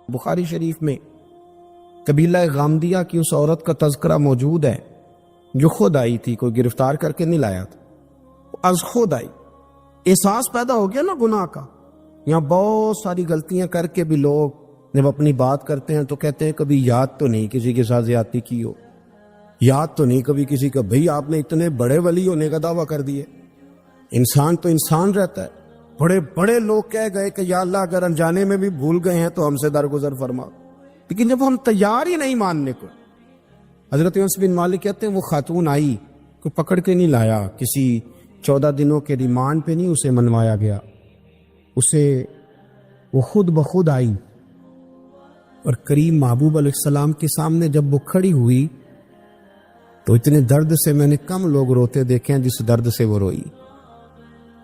بخاری شریف میں قبیلہ غامدیہ کی اس عورت کا تذکرہ موجود ہے جو خود آئی تھی، کوئی گرفتار کر کے نہیں لایا تھا، از خود آئی۔ احساس پیدا ہو گیا نا گناہ کا۔ یہاں بہت ساری غلطیاں کر کے بھی لوگ جب اپنی بات کرتے ہیں تو کہتے ہیں کبھی یاد تو نہیں کسی کے ساتھ زیادتی کی ہو، یاد تو نہیں کبھی کسی کا، بھئی آپ نے اتنے بڑے ولی ہونے کا دعویٰ کر دیے۔ انسان تو انسان رہتا ہے۔ بڑے بڑے لوگ کہہ گئے کہ یا اللہ اگر انجانے میں بھی بھول گئے ہیں تو ہم سے درگزر فرما، لیکن جب ہم تیار ہی نہیں ماننے کو۔ حضرت انس بن مالک کہتے ہیں وہ خاتون آئی، کوئی پکڑ کے نہیں لایا، کسی 14 دنوں کے ریمانڈ پہ نہیں اسے منوایا گیا، اسے وہ خود بخود آئی، اور کریم محبوب علیہ السلام کے سامنے جب وہ کھڑی ہوئی تو اتنے درد سے میں نے کم لوگ روتے دیکھے ہیں جس درد سے وہ روئی۔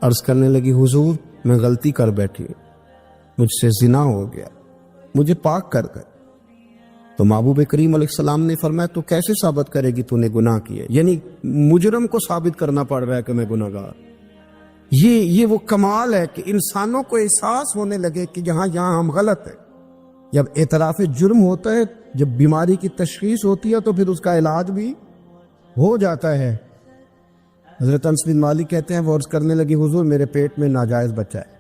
عرض کرنے لگی حضور میں غلطی کر بیٹھی، مجھ سے زنا ہو گیا، مجھے پاک کر گئے۔ تو محبوب کریم علیہ السلام نے فرمایا تو کیسے ثابت کرے گی تو نے گناہ کیے؟ یعنی مجرم کو ثابت کرنا پڑ رہا ہے کہ میں گناہ گار۔ یہ وہ کمال ہے کہ انسانوں کو احساس ہونے لگے کہ یہاں ہم غلط ہیں۔ جب اعتراف جرم ہوتا ہے، جب بیماری کی تشخیص ہوتی ہے تو پھر اس کا علاج بھی ہو جاتا ہے۔ حضرت انس بن مالک کہتے ہیں وہ عرض کرنے لگی حضور میرے پیٹ میں ناجائز بچہ ہے۔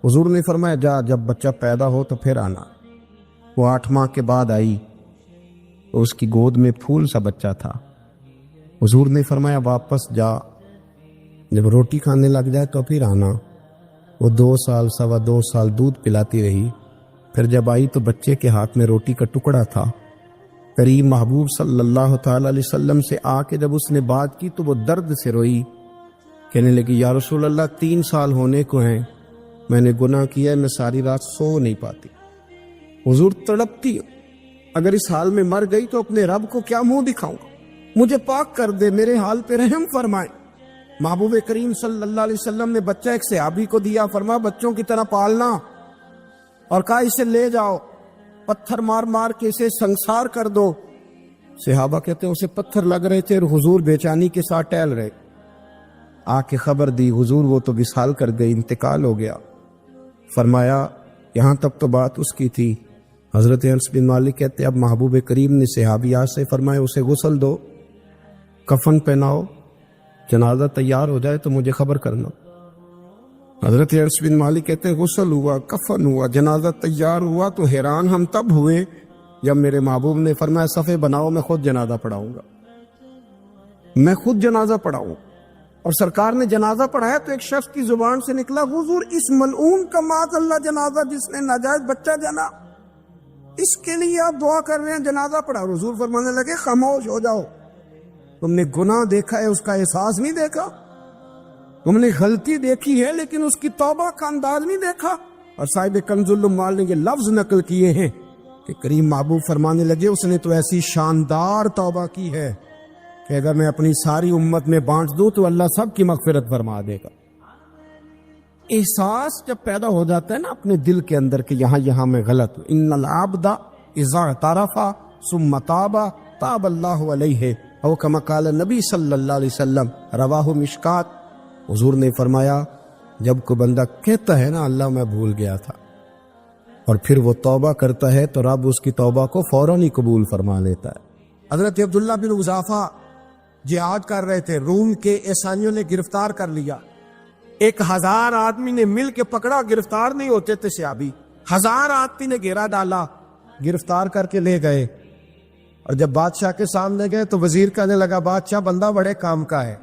حضور نے فرمایا جا جب بچہ پیدا ہو تو پھر آنا۔ وہ 8 ماہ کے بعد آئی تو اس کی گود میں پھول سا بچہ تھا۔ حضور نے فرمایا واپس جا، جب روٹی کھانے لگ جائے تو پھر آنا۔ وہ 2 سال 2.25 سال دودھ پلاتی رہی، پھر جب آئی تو بچے کے ہاتھ میں روٹی کا ٹکڑا تھا۔ کریم محبوب صلی اللہ تعالی علیہ وسلم سے آ کے جب اس نے بات کی تو وہ درد سے روئی، کہنے لگی یا رسول اللہ 3 سال ہونے کو ہیں، میں نے گناہ کیا ہے، میں ساری رات سو نہیں پاتی۔ حضور تڑپتی، اگر اس حال میں مر گئی تو اپنے رب کو کیا منہ دکھاؤں گا، مجھے پاک کر دے، میرے حال پہ رحم فرمائے۔ محبوب کریم صلی اللہ علیہ وسلم نے بچہ ایک صحابی کو دیا، فرمایا بچوں کی طرح پالنا، اور کہا اسے لے جاؤ، پتھر مار مار کے اسے سنسار کر دو۔ صحابہ کہتے ہیں اسے پتھر لگ رہے تھے اور حضور بے چینی کے ساتھ ٹہل رہے۔ آ کے خبر دی حضور وہ تو وصال کر گئی، انتقال ہو گیا۔ فرمایا یہاں تک تو بات اس کی تھی۔ حضرت انس بن مالک کہتے ہیں اب محبوب کریم نے صحابیات سے فرمایا اسے غسل دو، کفن پہناؤ، جنازہ تیار ہو جائے تو مجھے خبر کرنا۔ حضرت انس بن مالک کہتے ہیں غسل ہوا، کفن ہوا، جنازہ تیار ہوا تو حیران ہم تب ہوئے جب میرے محبوب نے فرمایا صفے بناؤ، میں خود جنازہ پڑھاؤں گا، میں خود جنازہ پڑھاؤں۔ اور سرکار نے جنازہ پڑھایا تو ایک شخص کی زبان سے نکلا حضور اس ملعون کا معاذ اللہ جنازہ جس نے ناجائز بچہ جنا، اس کے لیے آپ دعا کر رہے ہیں، جنازہ پڑھا۔ حضور فرمانے لگے خاموش ہو جاؤ، تم نے گناہ دیکھا ہے، اس کا احساس نہیں دیکھا، تم نے غلطی دیکھی ہے لیکن اس کی توبہ کا انداز نہیں دیکھا۔ اور صاحب کنز العمال نے یہ لفظ نقل کیے ہیں کہ کریم محبوب فرمانے لگے اس نے تو ایسی شاندار توبہ کی ہے کہ اگر میں اپنی ساری امت میں بانٹ دوں تو اللہ سب کی مغفرت فرما دے گا۔ احساس جب پیدا ہو جاتا ہے نا اپنے دل کے اندر کہ یہاں میں غلط ہوں، ان العبد اذا اعترف ثم تاب تاب اللہ علیہ او کما قال نبی صلی اللہ علیہ وسلم، رواہ مشکات۔ حضور نے فرمایا جب کوئی بندہ کہتا ہے نا اللہ میں بھول گیا تھا، اور پھر وہ توبہ کرتا ہے تو رب اس کی توبہ کو فوراً ہی قبول فرما لیتا ہے۔ حضرت عبداللہ بن حذافہ جہاد کر رہے تھے، روم کے عیسائیوں نے گرفتار کر لیا، 1000 آدمی نے مل کے پکڑا، گرفتار نہیں ہوتے تھے صحابی، 1000 آدمی نے گھیرا ڈالا، گرفتار کر کے لے گئے۔ اور جب بادشاہ کے سامنے گئے تو وزیر کہنے لگا بادشاہ بندہ بڑے کام کا ہے،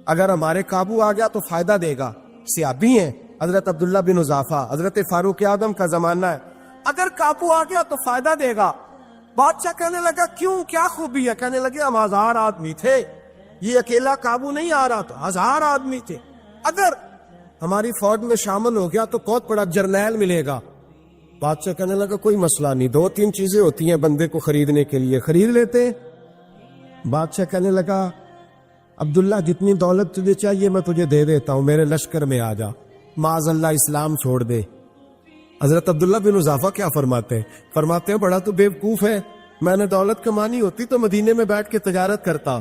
اگر ہمارے قابو آ گیا تو فائدہ دے گا، صحابی ہیں حضرت عبداللہ بن حذافہ، حضرت فاروق اعظم کا زمانہ ہے، اگر قابو آ گیا تو فائدہ دے گا۔ بادشاہ کہنے لگا کیوں، کیا خوبی ہے؟ کہنے لگے ہم 1000 آدمی تھے، یہ اکیلا قابو نہیں آ رہا، تو 1000 آدمی تھے، اگر ہماری فوج میں شامل ہو گیا تو بہت بڑا جرنیل ملے گا۔ بادشاہ کہنے لگا کوئی مسئلہ نہیں، 2-3 چیزیں ہوتی ہیں بندے کو خریدنے کے لیے، خرید لیتے۔ بادشاہ کہنے لگا عبداللہ جتنی دولت تجھے چاہیے میں تجھے دے دیتا ہوں، میرے لشکر میں آ جا، معاذ اللہ اسلام چھوڑ دے۔ حضرت عبداللہ بن حذافہ کیا فرماتے ہیں بڑا تو بیوقوف ہے، میں نے دولت کمانی ہوتی تو مدینے میں بیٹھ کے تجارت کرتا،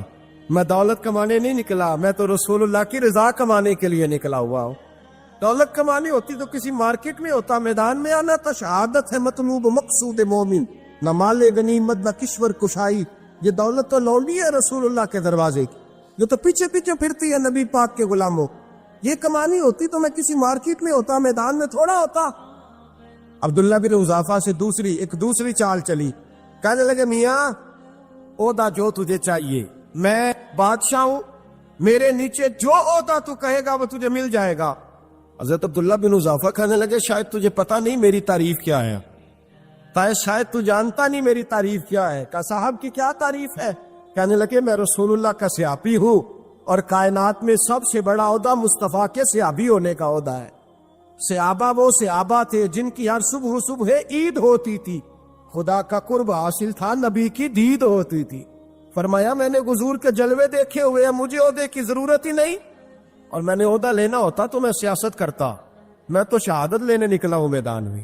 میں دولت کمانے نہیں نکلا، میں تو رسول اللہ کی رضا کمانے کے لیے نکلا ہوا ہوں۔ دولت کمانی ہوتی تو کسی مارکیٹ میں ہوتا، میدان میں آنا تھا۔ شہادت ہے مطلوب مقصود مومن، نہ مال غنیمت نہ کشور کشائی۔ یہ دولت تو لونڈی ہے رسول اللہ کے دروازے کی، جو تو پیچھے پیچھے پھرتی ہے نبی پاک کے غلاموں۔ یہ کمانی ہوتی تو میں کسی مارکیٹ میں ہوتا، میدان میں تھوڑا ہوتا۔ عبداللہ بن حذافہ سے دوسری چال چلی، کہنے لگے میاں عہدہ جو تجھے چاہیے، میں بادشاہ ہوں، میرے نیچے جو عہدہ تو کہے گا وہ تجھے مل جائے گا۔ حضرت عبداللہ بن حذافہ کہنے لگے شاید تجھے پتا نہیں میری تعریف کیا ہے، شاید تو جانتا نہیں میری تعریف کیا ہے۔ کہا صاحب کی کیا تعریف ہے؟ کہنے لگے میں رسول اللہ کا صحابی ہوں، اور کائنات میں سب سے بڑا عہدہ مصطفیٰ کے صحابی ہونے کا عہدہ ہے۔ صحابہ وہ صحابہ تھے جن کی ہر صبح عید ہوتی تھی، خدا کا قرب حاصل تھا، نبی کی دید ہوتی تھی۔ فرمایا میں نے حضور کے جلوے دیکھے ہوئے ہیں، مجھے عہدے کی ضرورت ہی نہیں، اور میں نے عہدہ لینا ہوتا تو میں سیاست کرتا، میں تو شہادت لینے نکلا ہوں میدان میں،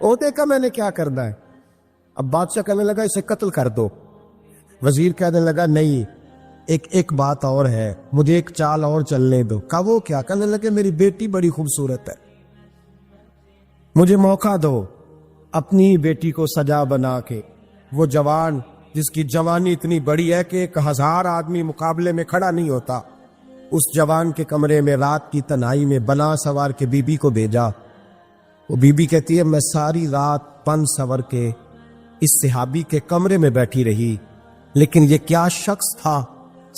عہدے کا میں نے کیا کرنا ہے؟ اب بادشاہ کہنے لگا اسے قتل کر دو۔ وزیر کہنے لگا نہیں، ایک بات اور ہے، مجھے ایک چال اور چلنے دو۔ کہا وہ کیا؟ کہنے لگے میری بیٹی بڑی خوبصورت ہے، مجھے موقع دو اپنی بیٹی کو سجا بنا کے، وہ جوان جس کی جوانی اتنی بڑی ہے کہ 1000 آدمی مقابلے میں کھڑا نہیں ہوتا، اس جوان کے کمرے میں رات کی تنہائی میں بنا سوار کے بی بی کو بھیجا۔ وہ بی بی کہتی ہے میں ساری رات بن سور کے اس صحابی کے کمرے میں بیٹھی رہی، لیکن یہ کیا شخص تھا،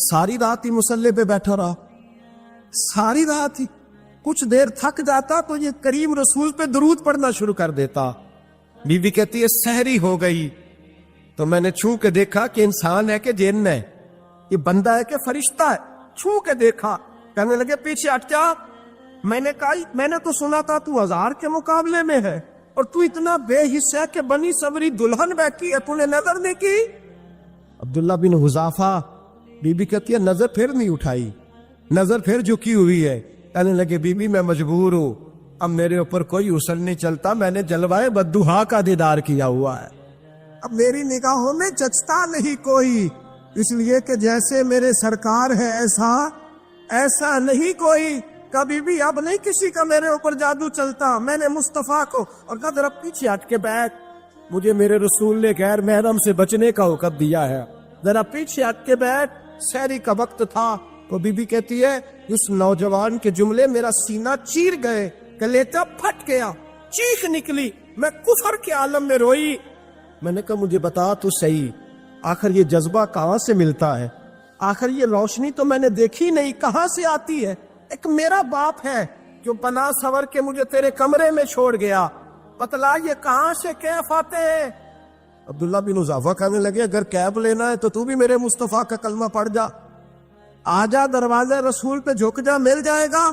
ساری رات ہی مسلح پہ بیٹھا رہا، ساری رات ہی، کچھ دیر تھک جاتا تو یہ کریم رسول پہ درود پڑھنا شروع کر دیتا۔ بی بی کہتی ہے سحری ہو گئی تو میں نے چھو کے دیکھا کہ انسان ہے کہ جن ہے، یہ بندہ ہے کہ فرشتہ ہے، چھو کے دیکھا۔ کہنے لگے پیچھے ہٹ جا۔ میں نے کہا میں نے تو سنا تھا تو 1000 کے مقابلے میں ہے، اور تو اتنا بے حصہ کہ بنی سوری دلہن بیٹھی ہے، تو نے نظر نہیں کی؟ عبداللہ بن حذافہ، بی بی کہتی ہے نظر پھر نہیں اٹھائی، نظر پھر جھکی ہوئی ہے۔ کہنے لگے بی بی میں مجبور ہوں، اب میرے اوپر کوئی اصل نہیں چلتا، میں نے جلوائے بدوہا کا دیدار کیا ہوا ہے، اب میری نگاہوں میں جچتا نہیں کوئی، اس لیے کہ جیسے میرے سرکار ہے ایسا نہیں کوئی، کبھی بھی اب نہیں کسی کا میرے اوپر جادو چلتا۔ میں نے مصطفیٰ کو، اور کہا ذرا پیچھے ہٹ کے بیٹھ، مجھے میرے رسول نے غیر محرم سے بچنے کا حکم دیا ہے، ذرا پیچھے ہٹ کے بیٹھ۔ سحری کا وقت تھا تو بی بی کہتی ہے اس نوجوان کے جملے میرا سینہ چیر گئے، کلیجہ پھٹ گیا، چیخ نکلی، میں کفر کے عالم میں روئی۔ میں نے کہا مجھے بتا تو صحیح، آخر یہ جذبہ کہاں سے ملتا ہے؟ آخر یہ روشنی تو میں نے دیکھی نہیں، کہاں سے آتی ہے؟ ایک میرا باپ ہے جو بنا سور کے مجھے تیرے کمرے میں چھوڑ گیا، بتلا یہ کہاں سے کیف آتے ہیں؟ عبداللہ بن حذافہ کہنے لگے اگر کیب لینا ہے تو بھی میرے مصطفیٰ کا کلمہ پڑھ جا، آ جا دروازے رسول پہ جھک جا، مل جائے گا۔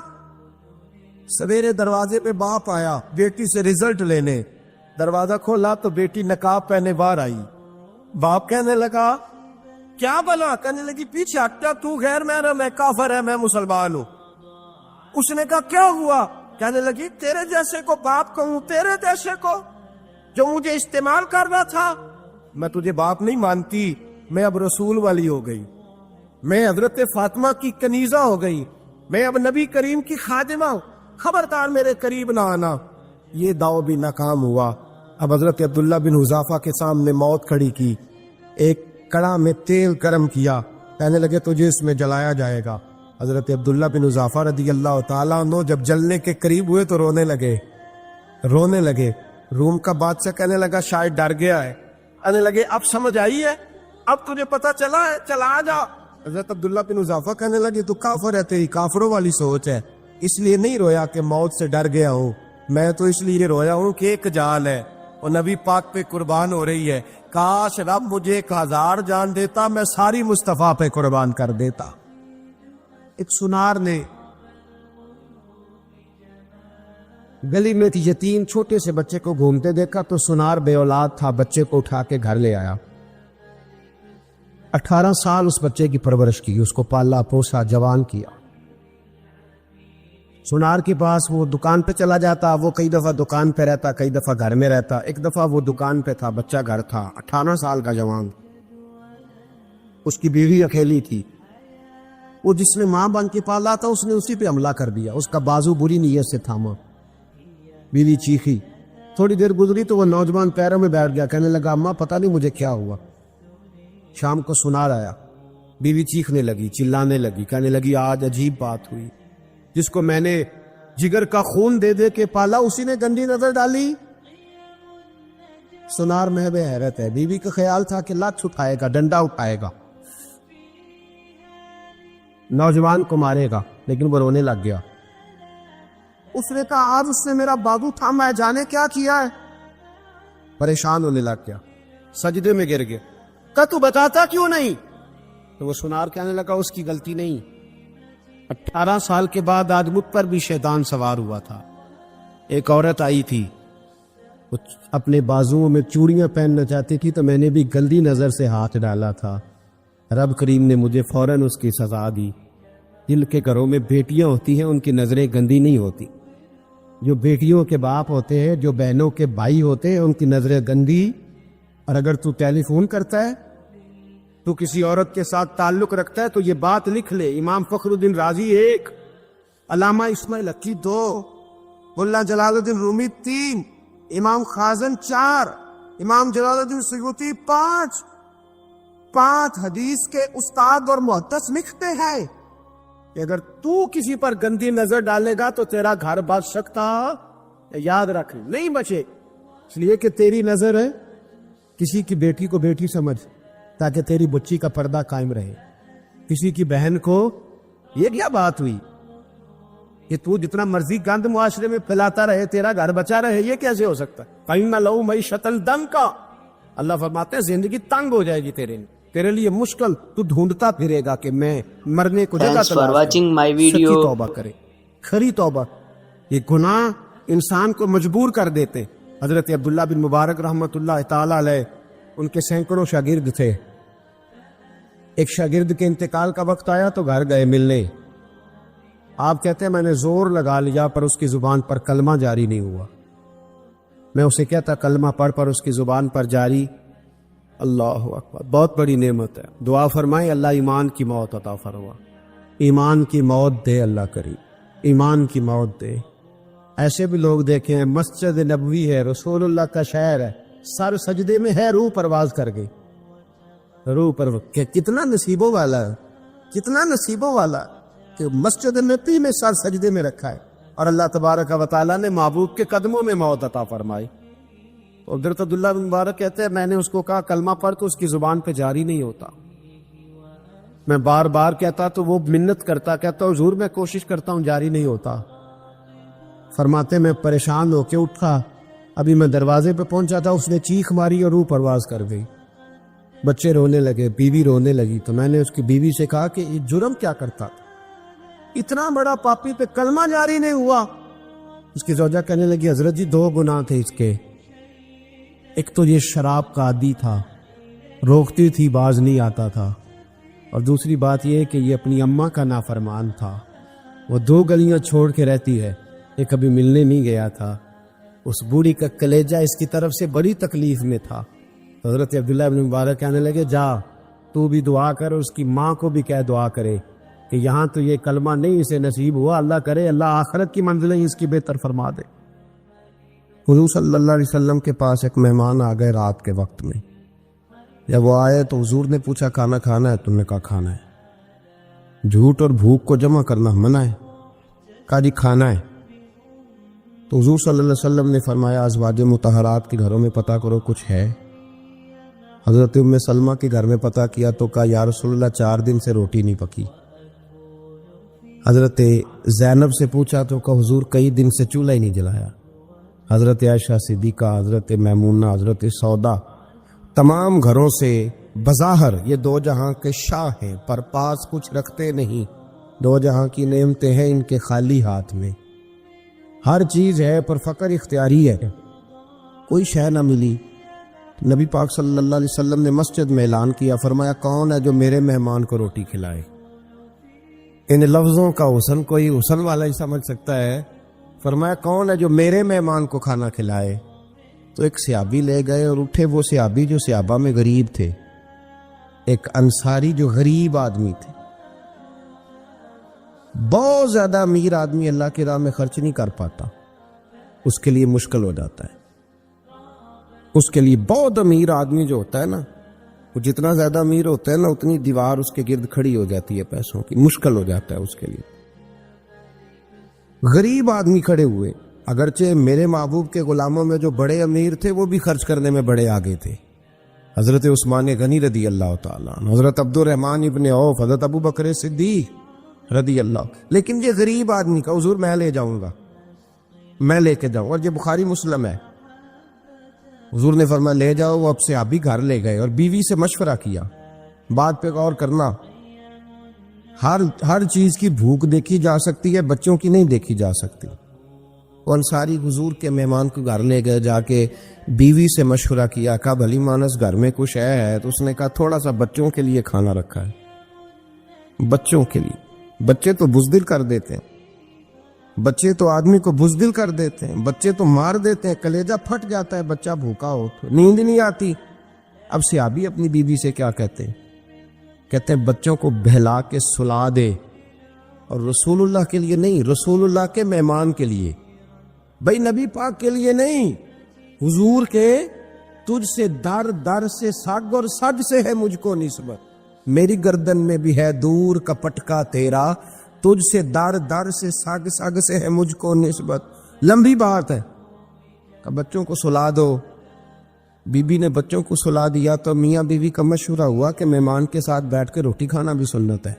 سویرے دروازے پہ باپ آیا بیٹی سے رزلٹ لینے، دروازہ کھولا تو بیٹی نقاب پہنے باہر آئی۔ باپ کہنے لگا کیا بلا؟ کہنے لگی پیچھے ہٹ جا، تو غیر محرم ہے، کافر ہے، میں مسلمان ہوں۔ اس نے کہا کیا ہوا؟ کہنے لگی تیرے جیسے کو باپ کہوں، تیرے جیسے کو جو مجھے استعمال کر رہا تھا؟ میں تجھے باپ نہیں مانتی، میں اب رسول والی ہو گئی، میں حضرت فاطمہ کی کنیزہ ہو گئی، میں اب نبی کریم کی خادمہ ہوں، خبردار میرے قریب نہ آنا۔ یہ داؤ بھی ناکام ہوا۔ اب حضرت عبداللہ بن حذافہ کے سامنے موت کھڑی کی، ایک کڑا میں تیل گرم کیا، کہنے لگے تجھے اس میں جلایا جائے گا۔ حضرت عبداللہ بن حذافہ رضی اللہ تعالیٰ عنہ جب جلنے کے قریب ہوئے تو رونے لگے۔ روم کا بادشاہ کہنے لگا شاید ڈر گیا ہے، کہنے لگے اب سمجھ آئی ہے، اب تجھے پتا چلا ہے، چلا آ جا۔ حضرت عبداللہ بن حذافہ کہنے لگے تو کافر ہے، تیری کافروں والی سوچ ہے، اس لیے نہیں رویا کہ موت سے ڈر گیا ہوں، میں تو اس لیے رویا ہوں کہ ایک جان ہے اور نبی پاک پہ قربان ہو رہی ہے، کاش رب مجھے 1000 جان دیتا، میں ساری مصطفیٰ پہ قربان کر دیتا۔ ایک سنار نے گلی میں یتیم چھوٹے سے بچے کو گھومتے دیکھا تو سنار بے اولاد تھا، بچے کو اٹھا کے گھر لے آیا، 18 سال اس بچے کی پرورش کی، اس کو پالا پوسا، جوان کیا۔ سنار کے پاس وہ دکان پہ چلا جاتا، وہ کئی دفعہ دکان پہ رہتا، کئی دفعہ گھر میں رہتا، ایک دفعہ وہ دکان پہ تھا، بچہ گھر تھا، 18 سال کا جوان، اس کی بیوی اکیلی تھی۔ وہ جس نے ماں بن کے پالا تھا اس نے اسی پہ حملہ کر دیا، اس کا بازو بری نیت سے تھاما۔ بیوی چیخی، تھوڑی دیر گزری تو وہ نوجوان پیروں میں بیٹھ گیا، کہنے لگا اماں پتہ نہیں مجھے کیا ہوا۔ شام کو سنار آیا، بیوی چیخنے لگی، چلانے لگی، کہنے لگی آج عجیب بات ہوئی، جس کو میں نے جگر کا خون دے دے کے پالا اسی نے گندی نظر ڈالی۔ سنار محو حیرت ہے، بیوی کا خیال تھا کہ لات اٹھائے گا، ڈنڈا اٹھائے گا، نوجوان کو مارے گا، لیکن وہ رونے لگ گیا۔ اس نے کہا آج اس نے میرا بازو تھاما ہے، جانے کیا کیا ہے۔ پریشان ہونے لگ گیا، سجدے میں گر گیا، کہا تو بتاتا کیوں نہیں؟ تو وہ سنار کہنے لگا اس کی غلطی نہیں، 18 سال کے بعد آج مجھ پر بھی شیطان سوار ہوا تھا۔ ایک عورت آئی تھی، وہ اپنے بازوؤں میں چوڑیاں پہننا چاہتی تھی، تو میں نے بھی گندی نظر سے ہاتھ ڈالا تھا، رب کریم نے مجھے فوراً اس کی سزا دی۔ جن کے گھروں میں بیٹیاں ہوتی ہیں ان کی نظریں گندی نہیں ہوتی، جو بیٹیوں کے باپ ہوتے ہیں، جو بہنوں کے بھائی ہوتے ہیں، ان کی نظریں گندی۔ اور اگر تو ٹیلی فون کرتا ہے، تو کسی عورت کے ساتھ تعلق رکھتا ہے، تو یہ بات لکھ لے، امام فخر الدین رازی 1، علامہ اسماعیل حقی 2، ملا جلال الدین رومی 3، امام خازن 4، امام جلال الدین سیوطی 5 حدیث کے استاد اور محدث لکھتے ہیں کہ اگر تو کسی پر گندی نظر ڈالے گا تو تیرا گھر بچ سکتا، یاد رکھ نہیں بچے، اس لیے کہ تیری نظر ہے، کسی کی بیٹی کو بیٹی سمجھ تاکہ تیری بچی کا پردہ قائم رہے، کسی کی بہن کو، یہ کیا بات ہوئی کہ تو جتنا مرضی گند معاشرے میں پھیلاتا رہے تیرا گھر بچا رہے، یہ کیسے ہو سکتا ہے؟ قَإِنَّ لَهُ مَعِيشَةً ضَنْكَ، اللہ فرماتے ہیں زندگی تنگ ہو جائے گی تیرے لیے مشکل، تو ڈھونڈتا پھرے گا کہ میں مرنے کو جگہ تلاش کروں۔ سچی توبہ کرے، کھری توبہ۔ یہ گناہ انسان کو مجبور کر دیتے۔ حضرت عبداللہ بن مبارک رحمۃ اللہ تعالی علیہ، ان کے سینکڑوں شاگرد تھے، ایک شاگرد کے انتقال کا وقت آیا تو گھر گئے ملنے، آپ کہتے ہیں میں نے زور لگا لیا پر اس کی زبان پر کلمہ جاری نہیں ہوا، میں اسے کہتا کلمہ پڑھ پر اس کی زبان پر جاری، اللہ اکبر، بہت بڑی نعمت ہے، دعا فرمائیں اللہ ایمان کی موت عطا فرما، ایمان کی موت دے اللہ کریم، ایمان کی موت دے۔ ایسے بھی لوگ دیکھیں ہیں، مسجد نبوی ہے، رسول اللہ کا شہر ہے، سر سجدے میں ہے، روح پرواز کر گئی، روح پر کتنا نصیبوں والا ہے، کتنا نصیبوں والا کہ مسجد نبی میں سر سجدے میں رکھا ہے، اور اللہ تبارک و تعالیٰ نے محبوب کے قدموں میں موت عطا فرمائی۔ حضرت عبداللہ بن مبارک کہتے ہیں میں نے اس کو کہا کلمہ پڑھ تو اس کی زبان پہ جاری نہیں ہوتا، میں بار بار کہتا تو وہ منت کرتا، کہتا حضور میں کوشش کرتا ہوں جاری نہیں ہوتا۔ فرماتے میں پریشان ہو کے اٹھا، ابھی میں دروازے پہ پہنچا تھا، اس نے چیخ ماری اور روح پرواز کر گئی، بچے رونے لگے، بیوی رونے لگی، تو میں نے اس کی بیوی سے کہا کہ یہ جرم کیا کرتا تھا، اتنا بڑا پاپی پہ کلمہ جاری نہیں ہوا۔ اس کی زوجہ کہنے لگی حضرت جی 2 گناہ تھے اس کے، ایک تو یہ شراب کا عادی تھا، روکتی تھی باز نہیں آتا تھا، اور دوسری بات یہ کہ یہ اپنی اماں کا نافرمان تھا، وہ 2 گلیاں چھوڑ کے رہتی ہے، یہ کبھی ملنے نہیں گیا تھا، اس بوڑھی کا کلیجہ اس کی طرف سے بڑی تکلیف میں تھا۔ حضرت عبداللہ بن مبارک کہنے لگے جا تو بھی دعا کر، اس کی ماں کو بھی کہہ دعا کرے کہ یہاں تو یہ کلمہ نہیں اسے نصیب ہوا، اللہ کرے اللہ آخرت کی منزلیں اس کی بہتر فرما دے۔ حضور صلی اللہ علیہ وسلم کے پاس ایک مہمان آ گئے رات کے وقت میں، جب وہ آئے تو حضور نے پوچھا کھانا کھانا ہے؟ تم نے کہا کھانا ہے۔ جھوٹ اور بھوک کو جمع کرنا منع ہے، کہا جی کھانا ہے۔ تو حضور صلی اللہ علیہ وسلم نے فرمایا ازواج مطہرات کے گھروں میں پتہ کرو کچھ ہے۔ حضرت ام سلمہ کے گھر میں پتہ کیا تو کہا یا رسول اللہ 4 دن سے روٹی نہیں پکی۔ حضرت زینب سے پوچھا تو کہا حضور کئی دن سے چولہا ہی نہیں جلایا۔ حضرت عائشہ صدیقہ، حضرت میمونہ، حضرت سودا، تمام گھروں سے بظاہر یہ 2 جہاں کے شاہ ہیں، پر پاس کچھ رکھتے نہیں، 2 جہاں کی نعمتیں ہیں ان کے خالی ہاتھ میں، ہر چیز ہے پر فقر اختیاری ہے، کوئی شے نہ ملی۔ نبی پاک صلی اللہ علیہ وسلم نے مسجد میں اعلان کیا، فرمایا کون ہے جو میرے مہمان کو روٹی کھلائے؟ ان لفظوں کا حسن کوئی حسن والا ہی سمجھ سکتا ہے۔ فرمایا کون ہے جو میرے مہمان کو کھانا کھلائے؟ تو ایک صحابی لے گئے اور اٹھے، وہ صحابی جو صحابہ میں غریب تھے، ایک انصاری جو غریب آدمی تھے، بہت زیادہ امیر آدمی اللہ کی راہ میں خرچ نہیں کر پاتا، اس کے لیے مشکل ہو جاتا ہے۔ اس کے لیے بہت امیر آدمی جو ہوتا ہے نا، وہ جتنا زیادہ امیر ہوتا ہے نا اتنی دیوار اس کے گرد کھڑی ہو جاتی ہے پیسوں کی، مشکل ہو جاتا ہے اس کے لیے۔ غریب آدمی کھڑے ہوئے، اگرچہ میرے محبوب کے غلاموں میں جو بڑے امیر تھے وہ بھی خرچ کرنے میں بڑے آگے تھے، حضرت عثمان غنی رضی اللہ تعالیٰ عنہ، حضرت عبد الرحمن ابن عوف، حضرت ابو بکر صدیق رضی اللہ۔ لیکن یہ غریب آدمی کا حضور میں لے جاؤں گا، میں لے کے جاؤں، اور یہ بخاری مسلم ہے، حضور نے فرمایا لے جاؤ۔ وہ اب سے آپ بھی گھر لے گئے اور بیوی سے مشورہ کیا، بات پہ غور کرنا، ہر چیز کی بھوک دیکھی جا سکتی ہے، بچوں کی نہیں دیکھی جا سکتی۔ وہ انصاری حضور کے مہمان کو گھر لے گئے، جا کے بیوی سے مشورہ کیا، کہا بھلی مانس گھر میں کچھ ہے؟ تو اس نے کہا تھوڑا سا بچوں کے لیے کھانا رکھا ہے، بچوں کے لیے۔ بچے تو بزدل کر دیتے ہیں، بچے تو آدمی کو بزدل کر دیتے ہیں، بچے تو مار دیتے ہیں، کلیجہ پھٹ جاتا ہے بچہ بھوکا ہو تو، نیند نہیں آتی۔ اب صحابی اپنی بیوی سے کیا کہتے ہیں؟ کہتے ہیں بچوں کو بہلا کے سلا دے، اور رسول اللہ کے لیے نہیں، رسول اللہ کے مہمان کے لیے، بھائی نبی پاک کے لیے نہیں، حضور کے تجھ سے در در سے سگ اور سج سے ہے مجھ کو نسبت، میری گردن میں بھی ہے دور کا پٹکا تیرا، تجھ سے در در سے سگ سگ سے ہے مجھ کو نسبت۔ لمبی بات ہے کہ بچوں کو سلا دو۔ بی بی نے بچوں کو سلا دیا تو میاں بیوی کا مشورہ ہوا کہ مہمان کے ساتھ بیٹھ کے روٹی کھانا بھی سنت ہے۔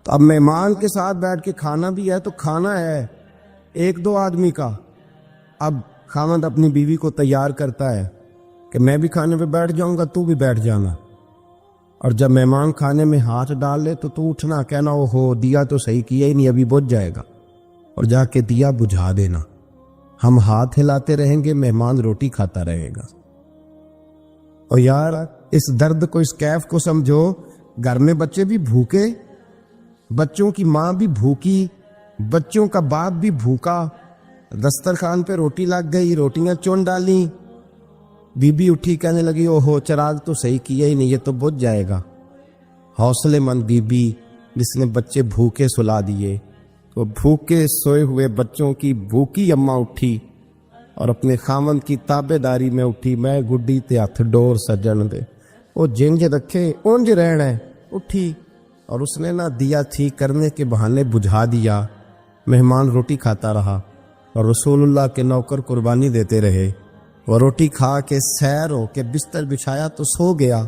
تو اب مہمان کے ساتھ بیٹھ کے کھانا بھی ہے تو کھانا ہے ایک دو آدمی کا۔ اب خاوند اپنی بیوی کو تیار کرتا ہے کہ میں بھی کھانے پہ بیٹھ جاؤں گا، تو بھی بیٹھ جانا، اور جب مہمان کھانے میں ہاتھ ڈال لے تو اٹھنا، کہنا او ہو دیا تو صحیح کیا ہی نہیں، ابھی بجھ جائے گا، اور جا کے دیا بجھا دینا۔ ہم ہاتھ ہلاتے رہیں گے، مہمان روٹی کھاتا رہے گا۔ اور یار اس درد کو، اس کیف کو سمجھو، گھر میں بچے بھی بھوکے، بچوں کی ماں بھی بھوکی، بچوں کا باپ بھی بھوکا، دسترخوان پہ روٹی لگ گئی، روٹیاں چون ڈالیں، بی بی اٹھی کہنے لگی او ہو چراغ تو صحیح کیا ہی نہیں، یہ تو بجھ جائے گا۔ حوصلے مند بی بی جس نے بچے بھوکے سلا دیے، تو بھوکے سوئے ہوئے بچوں کی بھوکی اماں اٹھی اور اپنے خاوند کی تابے داری میں اٹھی، میں گڈی تے ہاتھ ڈور سجن دے، وہ جنج رکھے اونج رہنا ہے، اٹھی اور اس نے نا دیا ٹھیک کرنے کے بہانے بجھا دیا۔ مہمان روٹی کھاتا رہا اور رسول اللہ کے نوکر قربانی دیتے رہے، وہ روٹی کھا کے سیر ہو کے بستر بچھایا تو سو گیا۔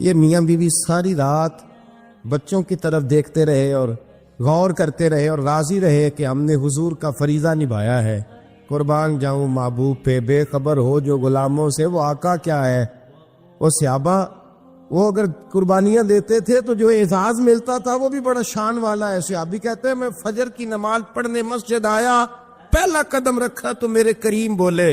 یہ میاں بیوی ساری رات بچوں کی طرف دیکھتے رہے اور غور کرتے رہے اور راضی رہے کہ ہم نے حضور کا فریضہ نبھایا ہے۔ قربان جاؤں محبوب پہ، بے خبر ہو جو غلاموں سے، وہ آقا کیا ہے۔ وہ صحابہ وہ اگر قربانیاں دیتے تھے تو جو اعزاز ملتا تھا وہ بھی بڑا شان والا ہے۔ صحابی کہتے ہیں میں فجر کی نماز پڑھنے مسجد آیا، پہلا قدم رکھا تو میرے کریم بولے،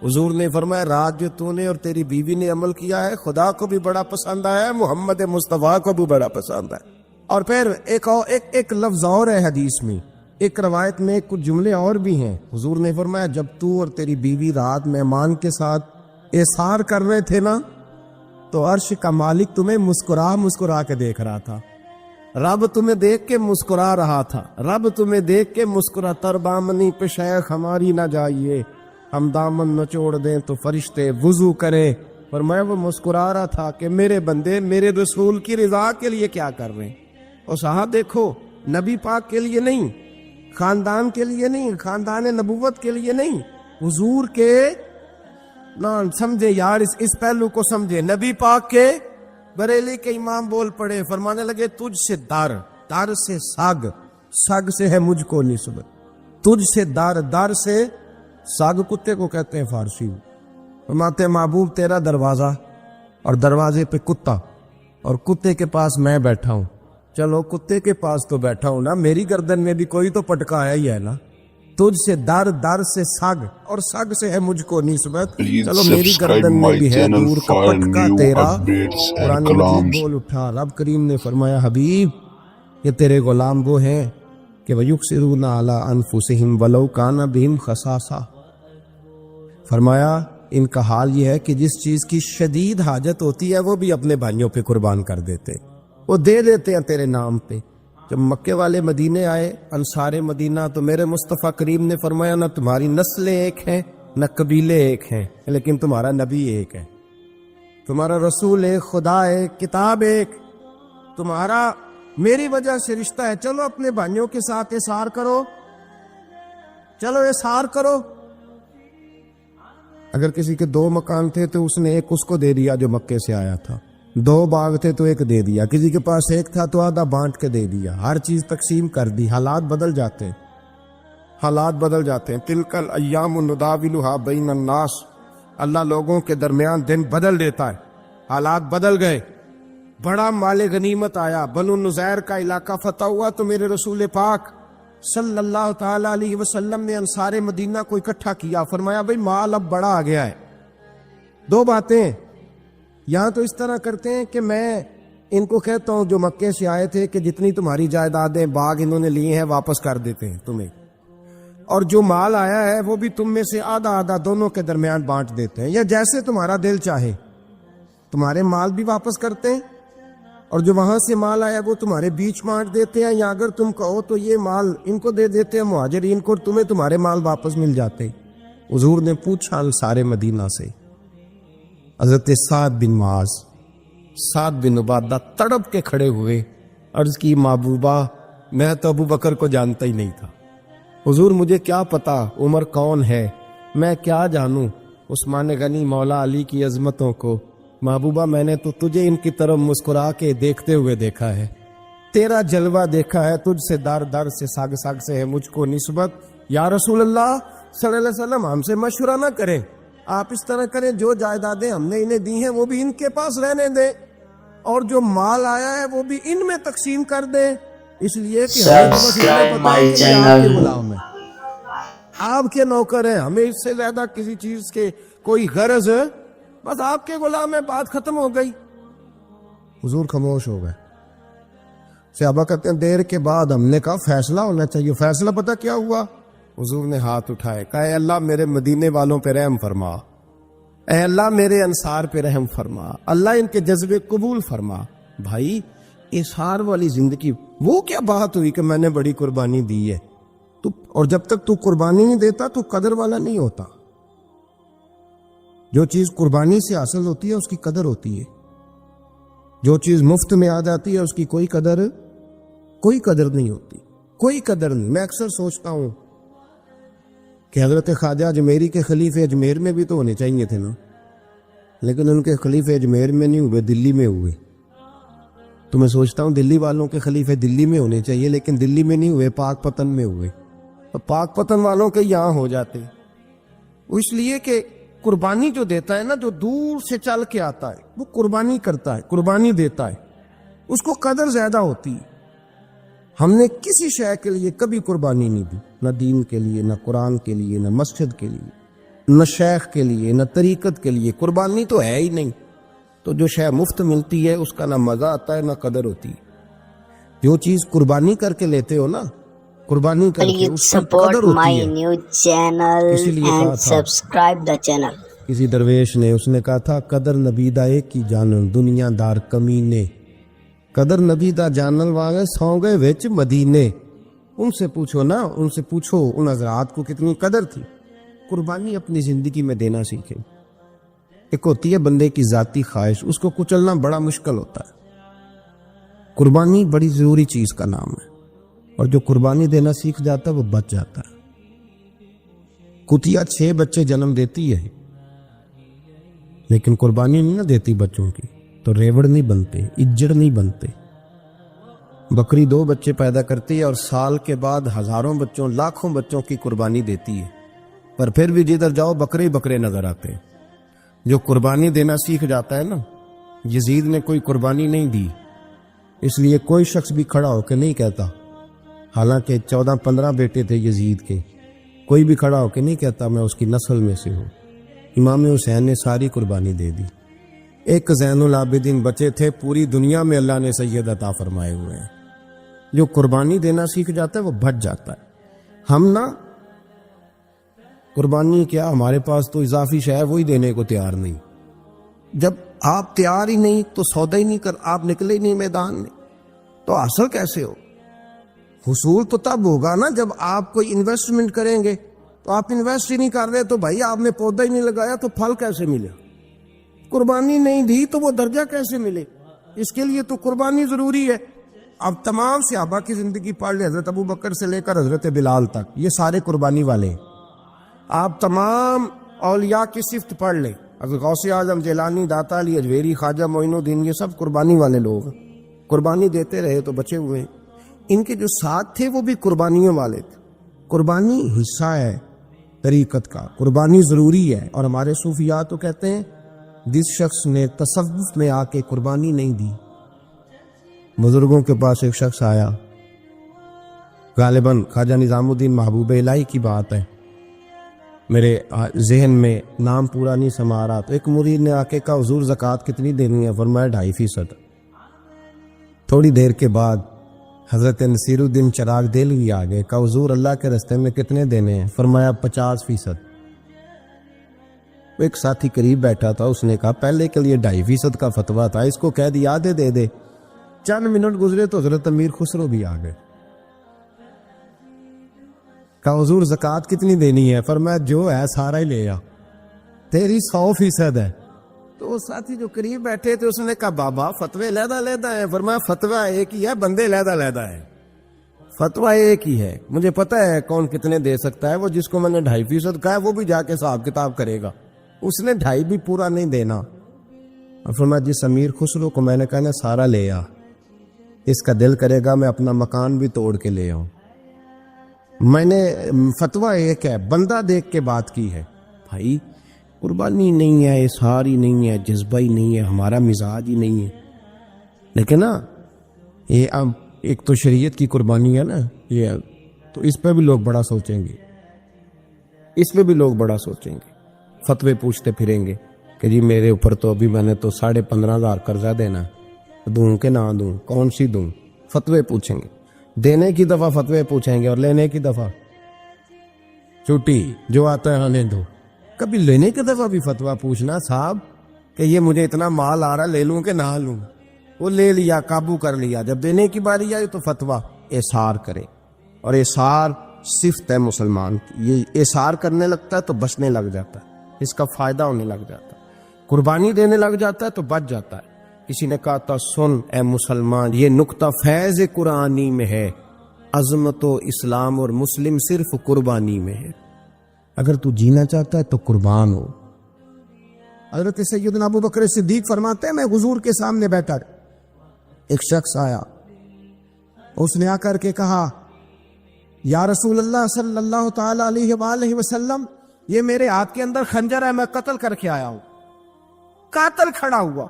حضور نے فرمایا رات جو تو نے اور تیری بیوی نے عمل کیا ہے خدا کو بھی بڑا پسند آیا ہے، محمد مصطفیٰ کو بھی بڑا پسند ہے۔ اور پھر ایک لفظ اور ہے حدیث میں، ایک روایت میں کچھ جملے اور بھی ہیں۔ حضور نے فرمایا جب تو اور تیری بیوی رات مہمان کے ساتھ احسار کر رہے تھے نا، تو عرش کا مالک تمہیں مسکرا کے دیکھ رہا تھا، رب تمہیں دیکھ کے مسکرا رہا تھا، رب تمہیں دیکھ کے مسکرا، تربامنی پہ شیخ ہماری نہ جائیے، ہم دامن نچوڑ دیں تو فرشتے وضو کریں، پر میں وہ مسکرا رہا تھا کہ میرے بندے میرے رسول کی رضا کے لیے کیا کر رہے ہیں۔ اور صاحب دیکھو، نبی پاک کے لیے نہیں، خاندان کے لیے نہیں، خاندان نبوت کے لیے نہیں، حضور کے نہ سمجھے یار، اس پہلو کو سمجھے۔ نبی پاک کے بریلی کے امام بول پڑے، فرمانے لگے تجھ سے در سے سگ سے ہے مجھ کو نسبت، تجھ سے در سے ساگ کتے کو کہتے ہیں فارسی۔ فرماتے محبوب تیرا دروازہ اور دروازے پہ کتا، اور کتے کے پاس میں بیٹھا ہوں، چلو کتے کے پاس تو بیٹھا ہوں نا، میری گردن میں بھی کوئی تو پٹکا آیا ہی ہے نا، تجھ سے در سے سگ اور سگ سے ہے مجھ کو نسبت، چلو میری گردن میں بھی ہے دور کا پٹکا تیرا۔ قرآن مجید بول اٹھا، رب کریم نے فرمایا حبیب یہ تیرے غلام وہ ہیں کہ وَيُكْسِرُونَ عَلَىٰ أَنفُسِهِمْ وَلَوْ كَانَ بِهِمْ خَصَاصَةٌ، فرمایا ان کا حال یہ ہے کہ جس چیز کی شدید حاجت ہوتی ہے وہ بھی اپنے بھائیوں پہ قربان کر دیتے، وہ دے دیتے ہیں تیرے نام پہ، جب مکے والے مدینے آئے انصار مدینہ تو میرے مصطفیٰ کریم نے فرمایا نہ تمہاری نسلیں ایک ہیں نہ قبیلے ایک ہیں، لیکن تمہارا نبی ایک ہے، تمہارا رسول ایک، خدا ایک، کتاب ایک، تمہارا میری وجہ سے رشتہ ہے۔ چلو اپنے بھائیوں کے ساتھ احسار کرو، چلو احسار کرو۔ اگر کسی کے 2 مکان تھے تو اس نے ایک اس کو دے دیا جو مکے سے آیا تھا، 2 باغ تھے تو ایک دے دیا، کسی کے پاس ایک تھا تو آدھا بانٹ کے دے دیا، ہر چیز تقسیم کر دی۔ حالات بدل جاتے ہیں، حالات بدل جاتے ہیں۔ تلک الایام نداولھا بین الناس، اللہ لوگوں کے درمیان دن بدل دیتا ہے، حالات بدل گئے۔ بڑا مال غنیمت آیا، بنو نذیر کا علاقہ فتح ہوا تو میرے رسول پاک صلی اللہ تعالی علیہ وسلم نے انصار مدینہ کو اکٹھا کیا، فرمایا بھئی مال اب بڑا آ گیا ہے۔ 2 باتیں ہیں، یہاں تو اس طرح کرتے ہیں کہ میں ان کو کہتا ہوں جو مکے سے آئے تھے کہ جتنی تمہاری جائیدادیں باغ انہوں نے لیے ہیں واپس کر دیتے ہیں تمہیں، اور جو مال آیا ہے وہ بھی تم میں سے آدھا آدھا دونوں کے درمیان بانٹ دیتے ہیں، یا جیسے تمہارا دل چاہے تمہارے مال بھی واپس کرتے ہیں، اور جو وہاں سے مال آیا وہ تمہارے بیچ بانٹ دیتے ہیں، یا اگر تم کہو تو یہ مال ان کو دے دیتے ہیں مہاجرین کو، تمہیں تمہارے مال واپس مل جاتے۔ حضور نے پوچھا انصار مدینہ سے، حضرت سعد بن معاذ، سعد بن عبادہ تڑپ کے کھڑے ہوئے، عرض کی محبوبہ میں تو ابو بکر کو جانتا ہی نہیں تھا، حضور مجھے کیا پتا عمر کون ہے، میں کیا جانوں عثمان غنی مولا علی کی عظمتوں کو، محبوبہ میں نے تو تجھے ان کی طرف مسکرا کے دیکھتے ہوئے دیکھا ہے، تیرا جلوہ دیکھا ہے، تجھ سے در در سے ساگ ساگ سے ہے مجھ کو نسبت، یا رسول اللہ صلی اللہ علیہ وسلم ہم سے مشورہ نہ کریں، آپ اس طرح کریں جو جائیدادیں ہم نے انہیں دی ہیں وہ بھی ان کے پاس رہنے دیں، اور جو مال آیا ہے وہ بھی ان میں تقسیم کر دیں، اس لیے کہ ہمیں تو بس اتنا پتہ ہے کہ یہ آپ کے غلام ہیں، آپ کے نوکر ہیں، ہمیں اس سے زیادہ کسی چیز کے کوئی غرض ہے، بس آپ کے غلام ہے، بات ختم ہو گئی۔ حضور خاموش ہو گئے۔ صحابہ کہتے ہیں دیر کے بعد ہم نے کہا فیصلہ ہونا چاہیے، فیصلہ پتہ کیا ہوا؟ حضور نے ہاتھ اٹھائے، کہا اے اللہ میرے مدینے والوں پہ رحم فرما، اے اللہ میرے انصار پہ رحم فرما، اللہ ان کے جذبے قبول فرما۔ بھائی اظہار والی زندگی، وہ کیا بات ہوئی کہ میں نے بڑی قربانی دی ہے، تو اور جب تک تو قربانی نہیں دیتا تو قدر والا نہیں ہوتا۔ جو چیز قربانی سے حاصل ہوتی ہے اس کی قدر ہوتی ہے، جو چیز مفت میں آ جاتی ہے اس کی کوئی قدر نہیں ہوتی، کوئی قدر نہیں۔ میں اکثر سوچتا ہوں کہ حضرت خواجہ اجمیری کے خلیفے اجمیر میں بھی تو ہونے چاہیے تھے نا، لیکن ان کے خلیفے اجمیر میں نہیں ہوئے، دلی میں ہوئے۔ تو میں سوچتا ہوں دلی والوں کے خلیفے دلی میں ہونے چاہیے، لیکن دلی میں نہیں ہوئے، پاک پتن میں ہوئے۔ تو پاک پتن والوں کے یہاں ہو جاتے، اس لیے کہ قربانی جو دیتا ہے نا، جو دور سے چل کے آتا ہے وہ قربانی کرتا ہے، قربانی دیتا ہے، اس کو قدر زیادہ ہوتی ہے۔ ہم نے کسی شے کے لیے کبھی قربانی نہیں دی، نہ دین کے لیے، نہ قرآن کے لیے، نہ مسجد کے لیے، نہ شیخ کے لیے، نہ طریقت کے لیے، قربانی تو ہے ہی نہیں۔ تو جو شے مفت ملتی ہے اس کا نہ مزہ آتا ہے نہ قدر ہوتی ہے۔ جو چیز قربانی کر کے لیتے ہو نا، قربانی کر کے اس کی قدر ہوتی ہے۔ اسی لیے کہا تھا کسی درویش نے، اس نے کہا تھا قدر نبی دا ایک کی جانن دنیا دار کمینے، قدر نبی دا جانن والے سو گئے وچ مدینے۔ ان سے پوچھو نا، ان سے پوچھو ان حضرات کو کتنی قدر تھی۔ قربانی اپنی زندگی میں دینا سیکھے۔ ایک ہوتی ہے بندے کی ذاتی خواہش، اس کو کچلنا بڑا مشکل ہوتا ہے۔ قربانی بڑی ضروری چیز کا نام ہے، اور جو قربانی دینا سیکھ جاتا ہے وہ بچ جاتا ہے۔ کتیا 6 بچے جنم دیتی ہے لیکن قربانی نہیں نہ دیتی بچوں کی، تو ریوڑ نہیں بنتے، اجڑ نہیں بنتے۔ بکری 2 بچے پیدا کرتی ہے اور سال کے بعد ہزاروں بچوں، لاکھوں بچوں کی قربانی دیتی ہے، پر پھر بھی جدھر جاؤ بکرے ہی بکرے نظر آتے ہیں۔ جو قربانی دینا سیکھ جاتا ہے نا، یزید نے کوئی قربانی نہیں دی، اس لیے کوئی شخص بھی کھڑا ہو کے نہیں کہتا، حالانکہ 14-15 بیٹے تھے یزید کے، کوئی بھی کھڑا ہو کے نہیں کہتا میں اس کی نسل میں سے ہوں۔ امام حسین نے ساری قربانی دے دی۔ ایک زین العابدین بچے تھے، پوری دنیا میں اللہ نے سید عطا فرمائے ہوئے ہیں۔ جو قربانی دینا سیکھ جاتا ہے وہ بچ جاتا ہے۔ ہم نا قربانی کیا، ہمارے پاس تو اضافی شے ہے وہی دینے کو تیار نہیں۔ جب آپ تیار ہی نہیں تو سودا ہی نہیں کر، آپ نکلے ہی نہیں میدان میں، تو حاصل کیسے ہو؟ حصول تو تب ہوگا نا جب آپ کوئی انویسٹمنٹ کریں گے. تو آپ انویسٹ ہی نہیں کر رہے تو بھائی آپ نے پودا ہی نہیں لگایا تو پھل کیسے ملے؟ قربانی نہیں دی تو وہ درجہ کیسے ملے؟ اس کے لیے تو قربانی ضروری ہے. اب تمام صحابہ کی زندگی پڑھ لیں، حضرت ابو بکر سے لے کر حضرت بلال تک، یہ سارے قربانی والے ہیں. آپ تمام اولیاء کی صفت پڑھ لیں، حضرت غوث اعظم، جیلانی، داتا علی اجویری، خواجہ معین الدین، یہ سب قربانی والے لوگ ہیں. قربانی دیتے رہے تو بچے ہوئے ہیں. ان کے جو ساتھ تھے وہ بھی قربانیوں والے تھے. قربانی حصہ ہے طریقت کا، قربانی ضروری ہے. اور ہمارے صوفیاء تو کہتے ہیں جس شخص نے تصوف میں آ کے قربانی نہیں دی. بزرگوں کے پاس ایک شخص آیا، غالباً خواجہ نظام الدین محبوب الہی کی بات ہے، میرے ذہن میں نام پورا نہیں سما رہا. تو ایک مرید نے آ کے کہا حضور زکوٰۃ کتنی دینی ہے؟ فرمایا 2.5%. تھوڑی دیر کے بعد حضرت نصیر الدین چراغ دہلوی آ گئے، کہا حضور اللہ کے راستے میں کتنے دینے ہیں؟ فرمایا 50%. ایک ساتھی قریب بیٹھا تھا، اس نے کہا پہلے کے لیے 2.5% کا فتویٰ تھا، اس کو کہہ دیا آدھے دے دے. چند منٹ گزرے تو حضرت امیر خسرو بھی آ گئے. کہا حضور زکوٰۃ کتنی دینی ہے؟ فرمایا جو ہے سارا ہی لے آ، تیری 100% ہے. تو وہ ساتھی جو قریب بیٹھے تھے اس نے کہا بابا فتوے علیحدہ علیحدہ ہیں. فرمایا فتویٰ ایک ہی ہے، بندے علیحدہ علیحدہ ہیں. فتویٰ ایک ہی ہے، مجھے پتا ہے کون کتنے دے سکتا ہے. وہ جس کو میں نے 2.5% کہا ہے وہ بھی جا کے حساب کتاب کرے گا، اس نے 2.5 بھی پورا نہیں دینا. اور فرمایا جس امیر خسرو کو میں نے کہا نا سارا لے آ، اس کا دل کرے گا میں اپنا مکان بھی توڑ کے لے آؤں. میں نے فتویٰ ایک ہے، بندہ دیکھ کے بات کی ہے. بھائی قربانی نہیں ہے، اظہار ہی نہیں ہے، جذبہ ہی نہیں ہے، ہمارا مزاج ہی نہیں ہے. لیکن نا یہ اب ایک تو شریعت کی قربانی ہے نا یہ، تو اس پہ بھی لوگ بڑا سوچیں گے، اس پہ بھی لوگ بڑا سوچیں گے. فتوے پوچھتے پھریں گے کہ جی میرے اوپر تو ابھی میں نے تو 15,500 قرضہ دینا، دوں کہ نہ دوں، کون سی دوں؟ فتوے پوچھیں گے. دینے کی دفعہ فتوے پوچھیں گے اور لینے کی دفعہ چھٹی، جو آتا ہے آنے دو. کبھی لینے کی دفعہ بھی فتویٰ پوچھنا صاحب کہ یہ مجھے اتنا مال آ رہا لے لوں کہ نہ لوں. وہ لے لیا، قابو کر لیا. جب دینے کی باری آئی تو فتویٰ احصار کرے. اور احصار صفت ہے مسلمان کی، یہ احصار کرنے لگتا ہے تو بچنے لگ جاتا ہے، اس کا فائدہ ہونے لگ جاتا ہے. قربانی دینے لگ جاتا ہے تو بچ جاتا ہے. کسی نے کہا تھا سن اے مسلمان، یہ نقطہ فیض قرآنی میں ہے، عظمت و اسلام اور مسلم صرف قربانی میں ہے. اگر تو جینا چاہتا ہے تو قربان ہو. حضرت سیدنا ابو بکر صدیق فرماتے ہیں میں حضور کے سامنے بیٹھا، ایک شخص آیا، اس نے آ کر کے کہا یا رسول اللہ صلی اللہ تعالی علیہ وآلہ وسلم، یہ میرے ہاتھ کے اندر خنجر ہے، میں قتل کر کے آیا ہوں. قاتل کھڑا ہوا.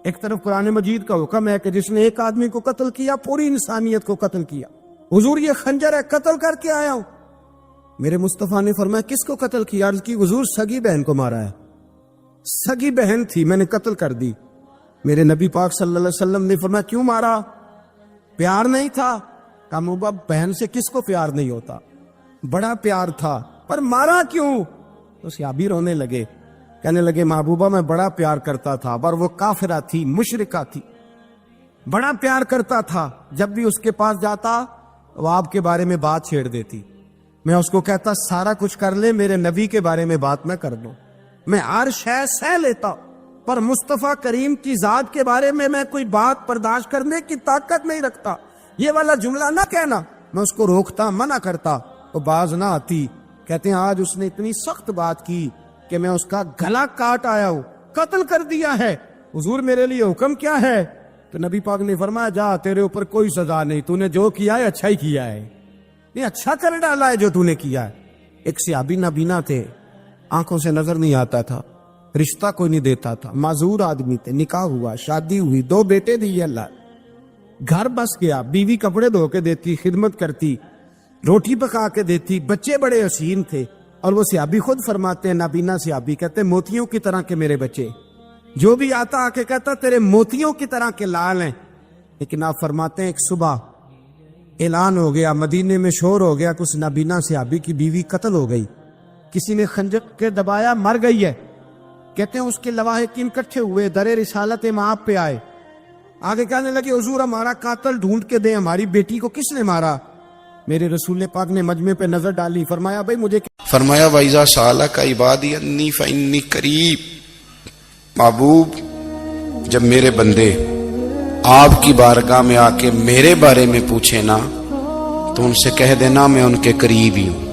ایک طرف قرآن مجید کا حکم ہے کہ جس نے ایک آدمی کو قتل کیا پوری انسانیت کو قتل کیا. حضور یہ خنجر ہے، قتل کر کے آیا ہوں. میرے مصطفیٰ نے فرمایا کس کو قتل کیا؟ عرض کی حضور سگی بہن کو مارا ہے. سگی بہن تھی، میں نے قتل کر دی. میرے نبی پاک صلی اللہ علیہ وسلم نے فرمایا کیوں مارا؟ پیار نہیں تھا؟ کہا محبوب بہن سے کس کو پیار نہیں ہوتا، بڑا پیار تھا، پر مارا کیوں؟ تو صحابی رونے لگے، کہنے لگے محبوبہ میں بڑا پیار کرتا تھا، پر وہ کافرہ تھی، مشرکہ تھی، بڑا پیار کرتا تھا. جب بھی اس کے پاس جاتا وہ آپ کے بارے میں بات چھیڑ دیتی. میں اس کو کہتا سارا کچھ کر لے، میرے نبی کے بارے میں بات نہ کر دو. میں ہر شے سہ لیتا، پر مصطفیٰ کریم کی ذات کے بارے میں کوئی بات برداشت کرنے کی طاقت نہیں رکھتا. یہ والا جملہ نہ کہنا. میں اس کو روکتا، منع کرتا، وہ باز نہ آتی. کہتے ہیں آج اس نے اتنی سخت بات کی کہ میں اس کا گلا کاٹ آیا ہوں، قتل کر دیا ہے. حضور میرے لیے حکم کیا ہے؟ تو نبی پاک نے فرمایا جا، تیرے اوپر کوئی سزا نہیں، تو نے جو کیا ہے اچھا ہی کیا ہے، یہ اچھا کر ڈالا ہے جو تو نے کیا ہے. ایک صحابی نابینا تھے، آنکھوں سے نظر نہیں آتا تھا، رشتہ کوئی نہیں دیتا تھا، معذور آدمی تھے. نکاح ہوا، شادی ہوئی، 2 بیٹے دیے اللہ، گھر بس گیا، بیوی کپڑے دھو کے دیتی، خدمت کرتی، روٹی پکا کے دیتی، بچے بڑے حسین تھے. اور وہ صحابی خود فرماتے ہیں، نابینا صحابی کہتے ہیں موتیوں کی طرح کے میرے بچے، جو بھی آتا آ کے کہتا تیرے موتیوں کی طرح کے لال ہیں. لیکن آپ فرماتے ہیں ایک صبح اعلان ہو گیا، مدینے میں شور ہو گیا کہ اس نابینا صحابی کی بیوی قتل ہو گئی، کسی نے خنجر کے دبایا، مر گئی ہے. کہتے ہیں اس کے لواحقین اکٹھے ہوئے، در رسالت امام پہ آئے، آگے کہنے لگے حضور ہمارا قاتل ڈھونڈ کے دیں، ہماری بیٹی کو کس نے مارا؟ میرے رسول پاک نے مجمع پہ نظر ڈالی، فرمایا بھائی مجھے فرمایا وَإِذَا سَأَلَكَ عِبَادِي أَنِّي فَإِنِّي قَرِيبٌ، محبوب جب میرے بندے آپ کی بارگاہ میں آ کے میرے بارے میں پوچھے نا تو ان سے کہہ دینا میں ان کے قریب ہی ہوں،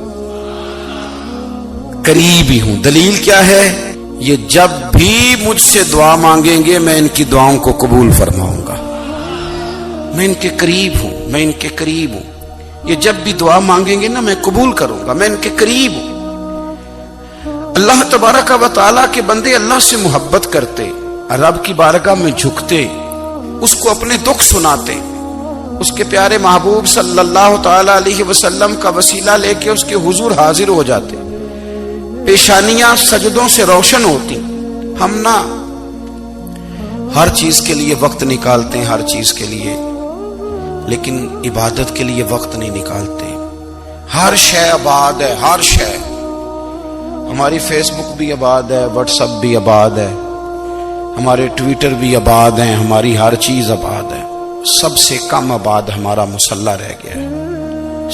قریب ہی ہوں۔ دلیل کیا ہے؟ یہ جب بھی مجھ سے دعا مانگیں گے میں ان کی دعاؤں کو قبول فرماؤں گا، میں ان کے قریب ہوں، میں ان کے قریب ہوں۔ یہ جب بھی دعا مانگیں گے نا میں قبول کروں گا، میں ان کے قریب ہوں۔ اللہ تبارک و تعالیٰ کے بندے اللہ سے محبت کرتے، رب کی بارگاہ میں جھکتے، اس کو اپنے دکھ سناتے، اس کے پیارے محبوب صلی اللہ تعالی علیہ وسلم کا وسیلہ لے کے اس کے حضور حاضر ہو جاتے، پیشانیاں سجدوں سے روشن ہوتی۔ ہم نا ہر چیز کے لیے وقت نکالتے ہیں، ہر چیز کے لیے، لیکن عبادت کے لیے وقت نہیں نکالتے۔ ہر شے آباد ہے، ہر شے، ہماری فیس بک بھی آباد ہے، واٹس ایپ بھی آباد ہے، ہمارے ٹویٹر بھی آباد ہیں، ہماری ہر چیز آباد ہے۔ سب سے کم آباد ہمارا مصلی رہ گیا ہے،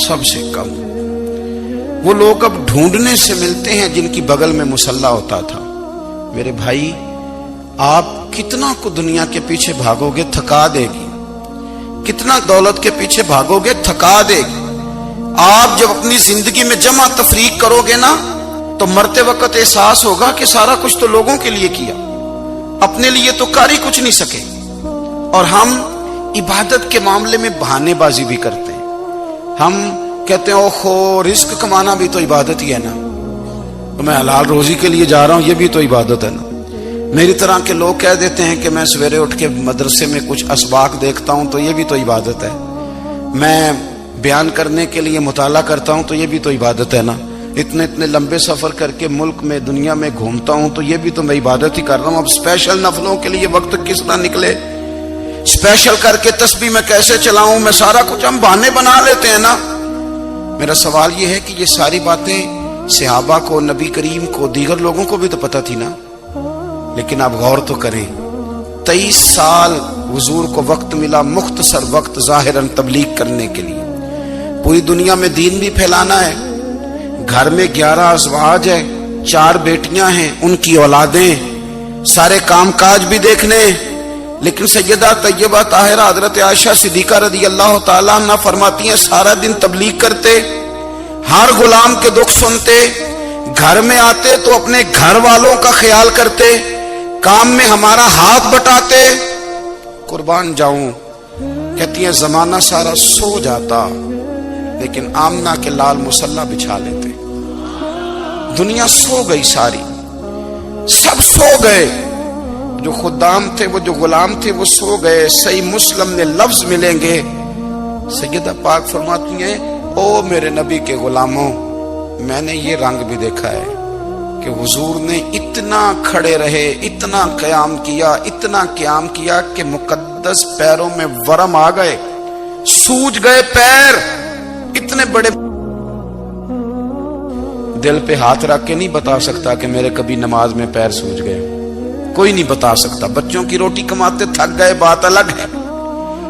سب سے کم۔ وہ لوگ اب ڈھونڈنے سے ملتے ہیں جن کی بغل میں مصلی ہوتا تھا۔ میرے بھائی آپ کتنا کو دنیا کے پیچھے بھاگو گے تھکا دے گی، کتنا دولت کے پیچھے بھاگو گے تھکا دے گی۔ آپ جب اپنی زندگی میں جمع تفریق کرو گے نا تو مرتے وقت احساس ہوگا کہ سارا کچھ تو لوگوں کے لیے کیا، اپنے لیے تو کر ہی کچھ نہیں سکے۔ اور ہم عبادت کے معاملے میں بہانے بازی بھی کرتے ہیں۔ ہم کہتے ہیں اوہو رزق کمانا بھی تو عبادت ہی ہے نا، تو میں حلال روزی کے لیے جا رہا ہوں، یہ بھی تو عبادت ہے نا۔ میری طرح کے لوگ کہہ دیتے ہیں کہ میں سویرے اٹھ کے مدرسے میں کچھ اسباق دیکھتا ہوں تو یہ بھی تو عبادت ہے، میں بیان کرنے کے لیے مطالعہ کرتا ہوں تو یہ بھی تو عبادت ہے نا، اتنے لمبے سفر کر کے ملک میں دنیا میں گھومتا ہوں تو یہ بھی تو میں عبادت ہی کر رہا ہوں۔ اب اسپیشل نفلوں کے لیے وقت کس طرح نکلے، اسپیشل کر کے تسبیح میں کیسے چلاؤں، میں سارا کچھ ہم بہانے بنا لیتے ہیں نا۔ میرا سوال یہ ہے کہ یہ ساری باتیں صحابہ کو، نبی کریم کو، دیگر لوگوں کو بھی تو پتہ تھی نا، لیکن آپ غور تو کریں 23 سال حضور کو وقت ملا، مختصر وقت ظاہراً تبلیغ کرنے کے لیے، پوری دنیا میں دین بھی پھیلانا ہے۔ گھر میں 11 ازواج ہے، 4 بیٹیاں ہیں، ان کی اولادیں، سارے کام کاج بھی دیکھنے، لیکن سیدہ طیبہ طاہرہ حضرت عائشہ صدیقہ رضی اللہ تعالیٰ عنہ فرماتی ہیں سارا دن تبلیغ کرتے، ہر غلام کے دکھ سنتے، گھر میں آتے تو اپنے گھر والوں کا خیال کرتے، کام میں ہمارا ہاتھ بٹاتے۔ قربان جاؤں، کہتی ہیں زمانہ سارا سو جاتا لیکن آمنہ کے لال مصلی بچھا لیتے۔ دنیا سو گئی، ساری سب سو گئے، جو خدام تھے، وہ جو غلام تھے وہ سو گئے۔ صحیح مسلم میں لفظ ملیں گے، سیدہ پاک فرماتی ہیں او میرے نبی کے غلاموں، میں نے یہ رنگ بھی دیکھا ہے کہ حضور نے اتنا کھڑے رہے، اتنا قیام کیا، اتنا قیام کیا کہ مقدس پیروں میں ورم آ گئے، سوج گئے پیر، اتنے بڑے۔ دل پہ ہاتھ رکھ کے نہیں بتا سکتا کہ میرے کبھی نماز میں پیر سوج گئے، کوئی نہیں بتا سکتا۔ بچوں کی روٹی کماتے تھک گئے بات الگ ہے،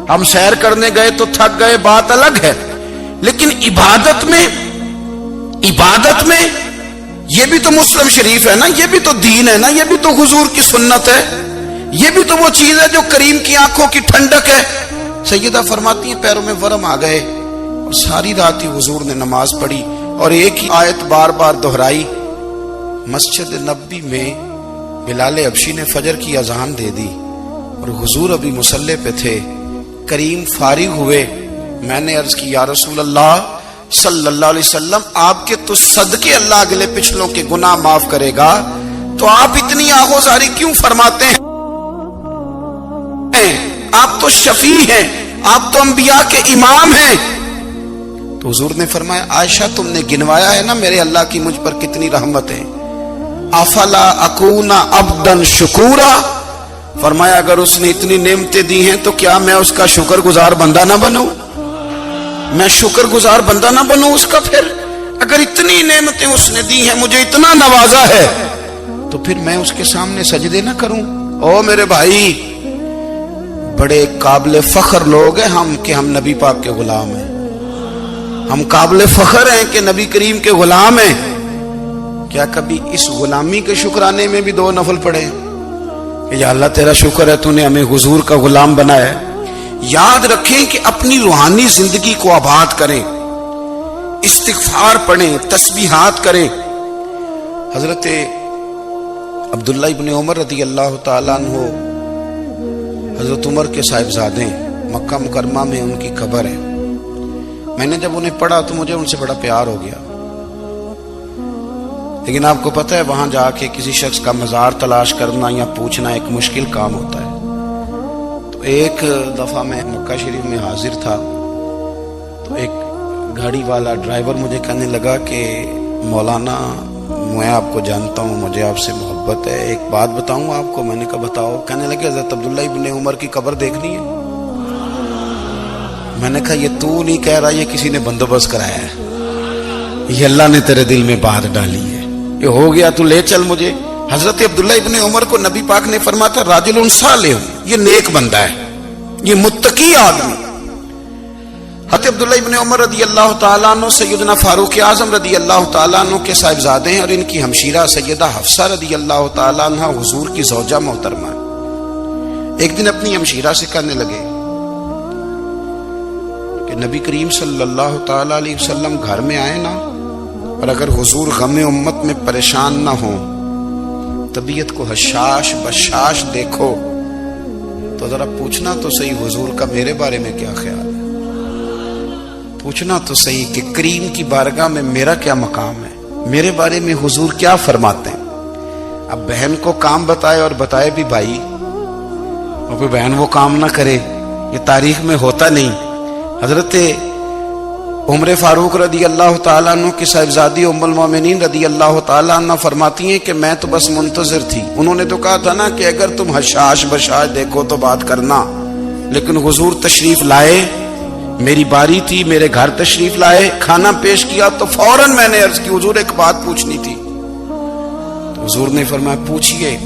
ہم سیر کرنے گئے تو تھک گئے بات الگ ہے، لیکن عبادت میں یہ بھی تو مسلم شریف ہے نا، یہ بھی تو دین ہے نا، یہ بھی تو حضور کی سنت ہے، یہ بھی تو وہ چیز ہے جو کریم کی آنکھوں کی ٹھنڈک ہے۔ سیدہ فرماتی ہیں پیروں میں ورم آ گئے، اور ساری رات ہی حضور نے نماز پڑھی اور ایک ہی آیت بار بار دہرائی۔ مسجد نبوی میں بلال حبشی نے فجر کی اذان دے دی اور حضور ابھی مصلی پہ تھے، کریم فارغ ہوئے۔ میں نے عرض کی یا رسول اللہ صلی اللہ علیہ وسلم، آپ کے تو صدقے اللہ اگلے پچھلوں کے گناہ معاف کرے گا، تو آپ اتنی آہوزاری کیوں فرماتے ہیں؟ آپ تو شفیع ہیں، آپ تو انبیاء کے امام ہیں۔ تو حضور نے فرمایا عائشہ تم نے گنوایا ہے نا میرے اللہ کی مجھ پر کتنی رحمت ہے، افلا اکون عبدا شکورا، فرمایا اگر اس نے اتنی نعمتیں دی ہیں تو کیا میں اس کا شکر گزار بندہ نہ بنوں، میں شکر گزار بندہ نہ بنوں اس کا؟ پھر اگر اتنی نعمتیں اس نے دی ہیں، مجھے اتنا نوازا ہے، تو پھر میں اس کے سامنے سجدے نہ کروں؟ او میرے بھائی، بڑے قابل فخر لوگ ہیں ہم کہ ہم نبی پاک کے غلام ہیں، ہم قابل فخر ہیں کہ نبی کریم کے غلام ہیں. کیا کبھی اس غلامی کے شکرانے میں بھی 2 نفل پڑھے کہ یا اللہ تیرا شکر ہے تو نے ہمیں حضور کا غلام بنایا ہے. یاد رکھیں کہ اپنی روحانی زندگی کو آباد کریں, استغفار پڑھیں, تسبیحات کریں. حضرت عبداللہ ابن عمر رضی اللہ تعالیٰ عنہ حضرت عمر کے صاحبزادے, مکہ مکرمہ میں ان کی قبر ہے. میں نے جب انہیں پڑھا تو مجھے ان سے بڑا پیار ہو گیا. لیکن آپ کو پتہ ہے وہاں جا کے کسی شخص کا مزار تلاش کرنا یا پوچھنا ایک مشکل کام ہوتا ہے. تو ایک دفعہ میں مکہ شریف میں حاضر تھا تو ایک گاڑی والا ڈرائیور مجھے کہنے لگا کہ مولانا میں آپ کو جانتا ہوں, مجھے آپ سے محبت ہے, ایک بات بتاؤں آپ کو. میں نے کہا بتاؤ. کہنے لگے حضرت عبداللہ ابن عمر کی قبر دیکھنی ہے. میں نے کہا یہ تو نہیں کہہ رہا, یہ کسی نے بندوبست کرایا ہے, یہ اللہ نے تیرے دل میں بات ڈالی ہے, یہ ہو گیا تو لے چل مجھے. حضرت عبداللہ ابن عمر کو نبی پاک نے فرمایا تھا راجل صالح, یہ نیک بندہ ہے, یہ متقی آدمی. حضرت عبداللہ ابن عمر رضی اللہ تعالیٰ عنہ سیدنا فاروق اعظم رضی اللہ تعالیٰ عنہ کے صاحبزادے ہیں, اور ان کی ہمشیرہ سیدہ حفصہ رضی اللہ تعالیٰ عنہ حضور کی زوجہ محترمہ. ایک دن اپنی ہمشیرہ سے کہنے لگے کہ نبی کریم صلی اللہ تعالیٰ علیہ وسلم گھر میں آئے نا, اور اگر حضور غم امت میں پریشان نہ ہوں, طبیعت کو حشاش بشاش دیکھو, تو ذرا پوچھنا تو صحیح حضور کا میرے بارے میں کیا خیال ہے. پوچھنا تو صحیح کہ کریم کی بارگاہ میں میرا کیا مقام ہے, میرے بارے میں حضور کیا فرماتے ہیں. اب بہن کو کام بتائے اور بتائے بھی بھائی, اور پھر بہن وہ کام نہ کرے, یہ تاریخ میں ہوتا نہیں. حضرت عمر فاروق رضی اللہ تعالیٰ عنہ کی صاحبزادی ام المومنین رضی اللہ تعالیٰ عنہ فرماتی ہیں کہ میں تو بس منتظر تھی. انہوں نے تو کہا تھا نا کہ اگر تم حشاش بشاش دیکھو تو بات کرنا, لیکن حضور تشریف لائے, میری باری تھی, میرے گھر تشریف لائے, کھانا پیش کیا تو فوراً میں نے عرض کی حضور ایک بات پوچھنی تھی. تو حضور نے فرمایا پوچھئے.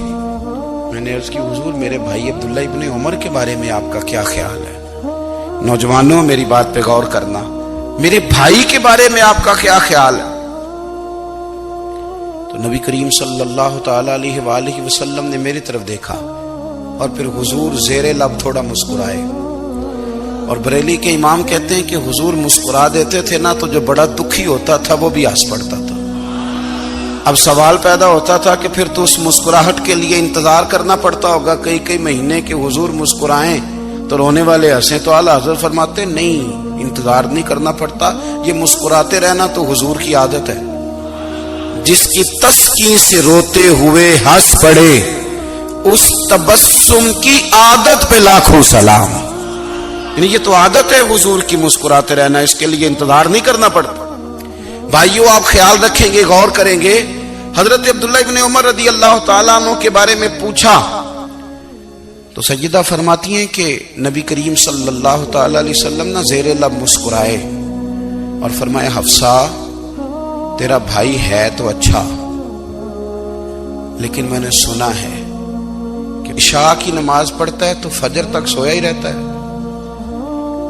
میں نے عرض کی حضور میرے بھائی عبداللہ ابن عمر کے بارے میں آپ کا کیا خیال ہے. نوجوانوں میری بات پہ غور کرنا, میرے بھائی کے بارے میں آپ کا کیا خیال ہے. تو نبی کریم صلی اللہ تعالی علیہ وآلہ وسلم نے میری طرف دیکھا, اور پھر حضور زیر لب تھوڑا مسکرائے. اور بریلی کے امام کہتے ہیں کہ حضور مسکرا دیتے تھے نا تو جو بڑا دکھی ہوتا تھا وہ بھی ہنس پڑتا تھا. اب سوال پیدا ہوتا تھا کہ پھر تو اس مسکراہٹ کے لیے انتظار کرنا پڑتا ہوگا کئی مہینے کہ حضور مسکرائیں تو رونے والے ہنسیں. تو اعلیٰ حضرت فرماتے نہیں, انتظار نہیں کرنا پڑتا, یہ مسکراتے رہنا تو حضور کی عادت ہے. جس کی تسکین سے روتے ہوئے ہنس پڑے اس تبسم کی عادت پہ لاکھوں سلام. یعنی یہ تو عادت ہے حضور کی مسکراتے رہنا, اس کے لیے انتظار نہیں کرنا پڑتا. بھائیو آپ خیال رکھیں گے, غور کریں گے. حضرت عبداللہ ابن عمر رضی اللہ تعالیٰ عنہ کے بارے میں پوچھا تو سیدہ فرماتی ہیں کہ نبی کریم صلی اللہ تعالیٰ علیہ وسلم نہ زیر لب مسکرائے اور فرمایا حفصہ تیرا بھائی ہے تو اچھا, لیکن میں نے سنا ہے کہ عشاء کی نماز پڑھتا ہے تو فجر تک سویا ہی رہتا ہے.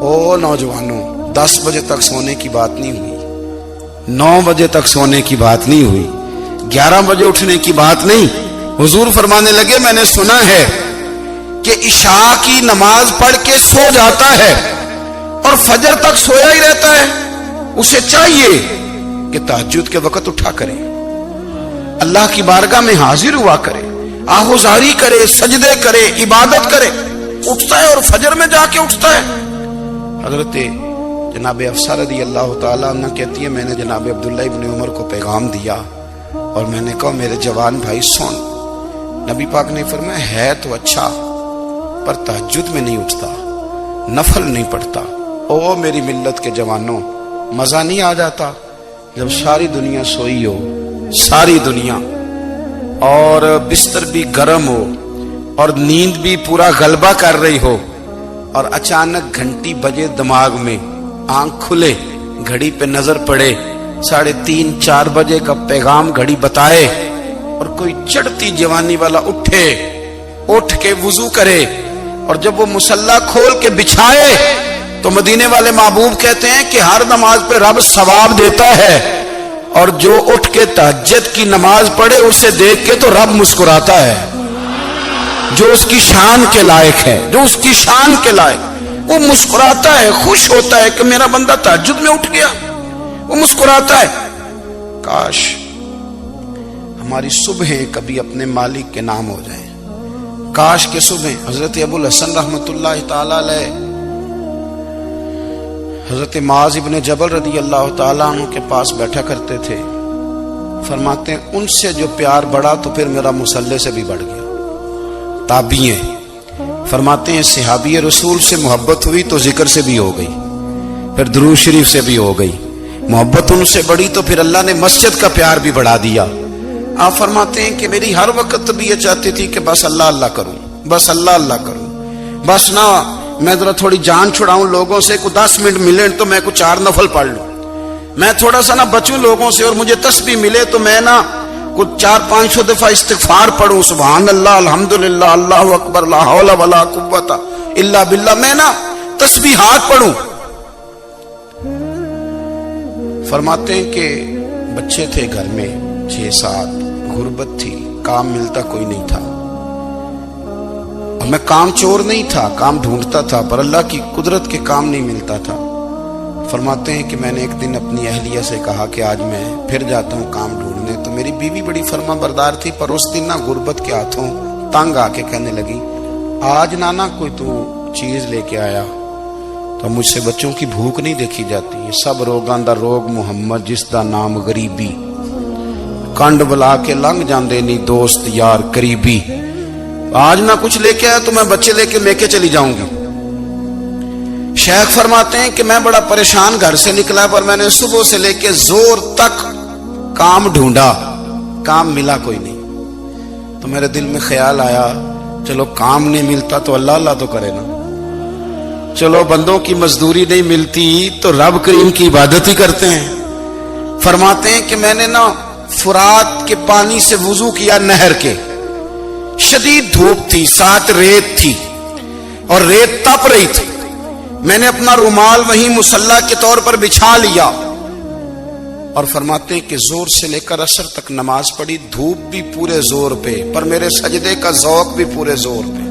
او نوجوانوں, 10 بجے تک سونے کی بات نہیں ہوئی, 9 بجے تک سونے کی بات نہیں ہوئی, 11 بجے اٹھنے کی بات نہیں. حضور فرمانے لگے میں نے سنا ہے کہ عشاء کی نماز پڑھ کے سو جاتا ہے اور فجر تک سویا ہی رہتا ہے. اسے چاہیے کہ تہجد کے وقت اٹھا کرے, اللہ کی بارگاہ میں حاضر ہوا کرے, آہوزاری کرے, سجدے کرے, عبادت کرے. اٹھتا ہے اور فجر میں جا کے اٹھتا ہے. حضرت جناب حفصہ رضی اللہ تعالیٰ عنہ کہتی ہے میں نے جناب عبداللہ ابن عمر کو پیغام دیا اور میں نے کہا میرے جوان بھائی سن. نبی پاک نے فرمایا ہے تو اچھا پر تہجد میں نہیں اٹھتا, نفل نہیں پڑھتا. او میری ملت کے جوانوں, مزہ نہیں آ جاتا جب ساری دنیا سوئی ہو, ساری دنیا, اور بستر بھی گرم ہو اور نیند بھی پورا غلبہ کر رہی ہو, اور اچانک گھنٹی بجے دماغ میں, آنکھ کھلے, گھڑی پہ نظر پڑے, 3:30 4 بجے کا پیغام گھڑی بتائے, اور کوئی چڑھتی جوانی والا اٹھ کے وضو کرے, اور جب وہ مصلی کھول کے بچھائے تو مدینے والے محبوب کہتے ہیں کہ ہر نماز پہ رب ثواب دیتا ہے، اور جو اٹھ کے تہجد کی نماز پڑھے اسے دیکھ کے تو رب مسکراتا ہے، جو اس کی شان کے لائق ہے، جو اس کی شان کے لائق، وہ مسکراتا ہے، خوش ہوتا ہے کہ میرا بندہ تہجد میں اٹھ گیا، وہ مسکراتا ہے۔ کاش ہماری صبحیں کبھی اپنے مالک کے نام ہو جائیں، کاش کے صبح حضرت ابو الحسن رحمت اللہ تعالی علیہ حضرت معاذ ابن جبل رضی اللہ تعالیٰ عنہ کے پاس بیٹھا کرتے تھے، فرماتے ہیں ان سے جو پیار بڑھا تو پھر میرا مصلی سے بھی بڑھ گیا۔ تابعی ہیں، فرماتے ہیں صحابی رسول سے محبت ہوئی تو ذکر سے بھی ہو گئی، پھر درود شریف سے بھی ہو گئی، محبت ان سے بڑھی تو پھر اللہ نے مسجد کا پیار بھی بڑھا دیا۔ آپ فرماتے ہیں کہ میری ہر وقت بھی یہ چاہتی تھی کہ بس اللہ اللہ کروں، بس اللہ اللہ کروں، بس نہ میں ذرا تھوڑی جان چھڑاؤں لوگوں سے، کو 10 منٹ ملے تو میں کو 4 نفل پڑھ لوں، میں تھوڑا سا نہ بچوں لوگوں سے، اور مجھے تسبیح ملے تو میں نہ کچھ 400-500 دفعہ استغفار پڑھوں، سبحان اللہ، الحمدللہ، اللہ اکبر، لا حول ولا قوت الا باللہ، میں نہ تسبیحات پڑھوں۔ فرماتے ہیں کہ بچے تھے گھر میں 6-7، غربت تھی، کام ملتا کوئی نہیں تھا، اور میں کام چور نہیں تھا، کام ڈھونڈتا تھا، پر اللہ کی قدرت کے کام نہیں ملتا تھا۔ فرماتے ہیں کہ میں نے ایک دن اپنی اہلیہ سے کہا کہ آج میں پھر جاتا ہوں کام ڈھونڈنے، تو میری بیوی بڑی فرما بردار تھی، پر اس دن نہ غربت کے ہاتھوں تنگ آ کے کہنے لگی آج نانا کوئی تو چیز لے کے آیا، تو مجھ سے بچوں کی بھوک نہیں دیکھی جاتی، یہ سب روگاں دا روگ محمد جس دا نام غریبی، کنڈ بلا کے لنگ جاندے نہیں دوست یار قریبی، آج نہ کچھ لے کے آیا تو میں بچے لے کے میکے چلی جاؤں گی۔ شیخ فرماتے ہیں کہ میں بڑا پریشان گھر سے نکلا، پر میں نے صبح سے لے کے زور تک کام ڈھونڈا، کام ملا کوئی نہیں، تو میرے دل میں خیال آیا چلو کام نہیں ملتا تو اللہ اللہ تو کرے نا، چلو بندوں کی مزدوری نہیں ملتی تو رب کریم کی عبادت ہی کرتے ہیں۔ فرماتے ہیں کہ میں نے نا فرات کے پانی سے وضو کیا، نہر کے، شدید دھوپ تھی، ساتھ ریت تھی اور ریت تپ رہی تھی، میں نے اپنا رومال وہیں مصلی کے طور پر بچھا لیا، اور فرماتے ہیں کہ زور سے لے کر عصر تک نماز پڑھی، دھوپ بھی پورے زور پہ، پر میرے سجدے کا ذوق بھی پورے زور پہ۔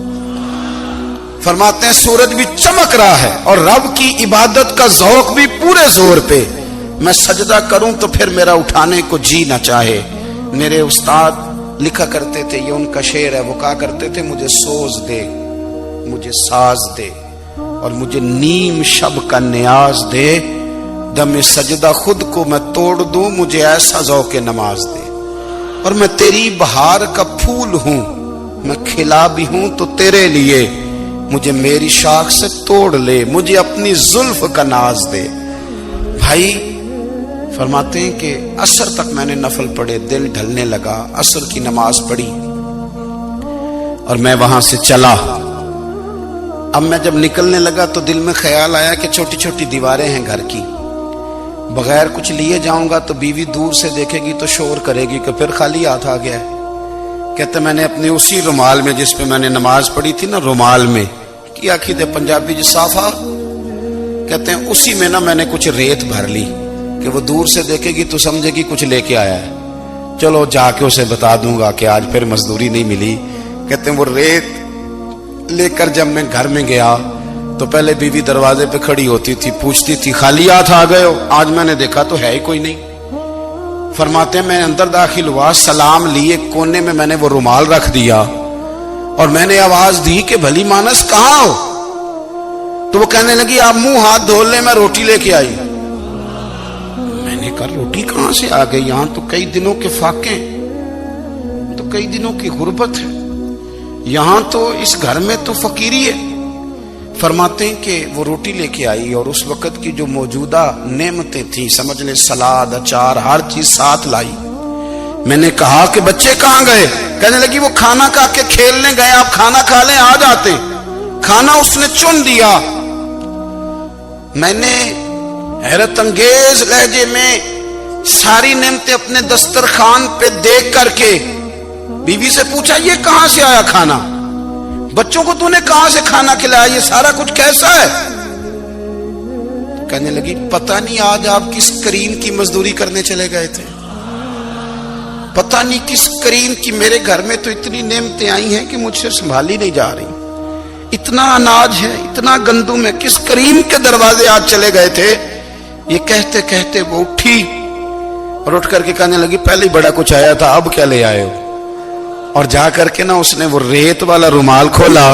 فرماتے ہیں سورج بھی چمک رہا ہے اور رب کی عبادت کا ذوق بھی پورے زور پہ، میں سجدہ کروں تو پھر میرا اٹھانے کو جی نہ چاہے۔ میرے استاد لکھا کرتے تھے، یہ ان کا شعر ہے، وہ کہا کرتے تھے مجھے سوز دے، مجھے ساز دے، اور مجھے نیم شب کا نیاز دے، دم سجدہ خود کو میں توڑ دوں، مجھے ایسا ذوق نماز دے، اور میں تیری بہار کا پھول ہوں، میں کھلا بھی ہوں تو تیرے لیے، مجھے میری شاخ سے توڑ لے، مجھے اپنی زلف کا ناز دے۔ بھائی فرماتے ہیں کہ عصر تک میں نے نفل پڑھے، دل ڈھلنے لگا، عصر کی نماز پڑھی اور میں وہاں سے چلا۔ اب میں جب نکلنے لگا تو دل میں خیال آیا کہ چھوٹی چھوٹی دیواریں ہیں گھر کی، بغیر کچھ لیے جاؤں گا تو بیوی دور سے دیکھے گی تو شور کرے گی کہ پھر خالی ہاتھ آ گیا ہے۔ کہتے میں نے اپنے اسی رومال میں جس پہ میں نے نماز پڑھی تھی نا، رومال میں کیا کھیدے پنجابی جو صافہ کہتے ہیں، اسی میں نا میں نے کچھ ریت بھر لی کہ وہ دور سے دیکھے گی تو سمجھے گی کچھ لے کے آیا ہے، چلو جا کے اسے بتا دوں گا کہ آج پھر مزدوری نہیں ملی۔ کہتے ہیں وہ ریت لے کر جب میں گھر میں گیا تو پہلے بیوی دروازے پہ کھڑی ہوتی تھی، پوچھتی تھی خالی ہاتھ آ گئے ہو؟ آج میں نے دیکھا تو ہے ہی کوئی نہیں۔ فرماتے ہیں میں اندر داخل ہوا، سلام لی، ایک کونے میں میں نے وہ رومال رکھ دیا اور میں نے آواز دی کہ بھلی مانس کہاں ہو؟ تو وہ کہنے لگی آپ منہ ہاتھ دھو لیں، میں روٹی لے کے آئی۔ میں نے کہا روٹی کہاں سے آ گئی؟ یہاں تو کئی دنوں کے فاقے ہیں، تو کئی دنوں کی غربت ہے، یہاں تو اس گھر میں تو فقیری ہے۔ فرماتے ہیں کہ وہ روٹی لے کے آئی اور اس وقت کی جو موجودہ نعمتیں تھیں، سمجھ لیں سلاد، اچار، ہر چیز ساتھ لائی۔ میں نے کہا کہ بچے کہاں گئے؟ کہنے لگی وہ کھانا کھا کے کھیلنے گئے، آپ کھانا کھا لیں آ جاتے۔ کھانا اس نے چن دیا۔ میں نے حیرت انگیز لہجے میں ساری نعمتیں اپنے دسترخوان پہ دیکھ کر کے بیوی سے پوچھا یہ کہاں سے آیا کھانا؟ بچوں کو تو نے کہاں سے کھانا کھلایا؟ یہ سارا کچھ کیسا ہے؟ کہنے لگی پتہ نہیں آج آپ کس کریم کی مزدوری کرنے چلے گئے تھے، پتہ نہیں کس کریم کی، میرے گھر میں تو اتنی نعمتیں آئی ہیں کہ مجھ سے سنبھالی نہیں جا رہی، اتنا اناج ہے، اتنا گندم ہے، کس کریم کے دروازے آج چلے گئے تھے؟ یہ کہتے کہتے وہ اٹھی اور اٹھ کر کے کہنے لگی پہلے ہی بڑا کچھ آیا تھا، اب کیا لے آئے ہو؟ اور جا کر کے نا اس نے وہ ریت والا رومال کھولا،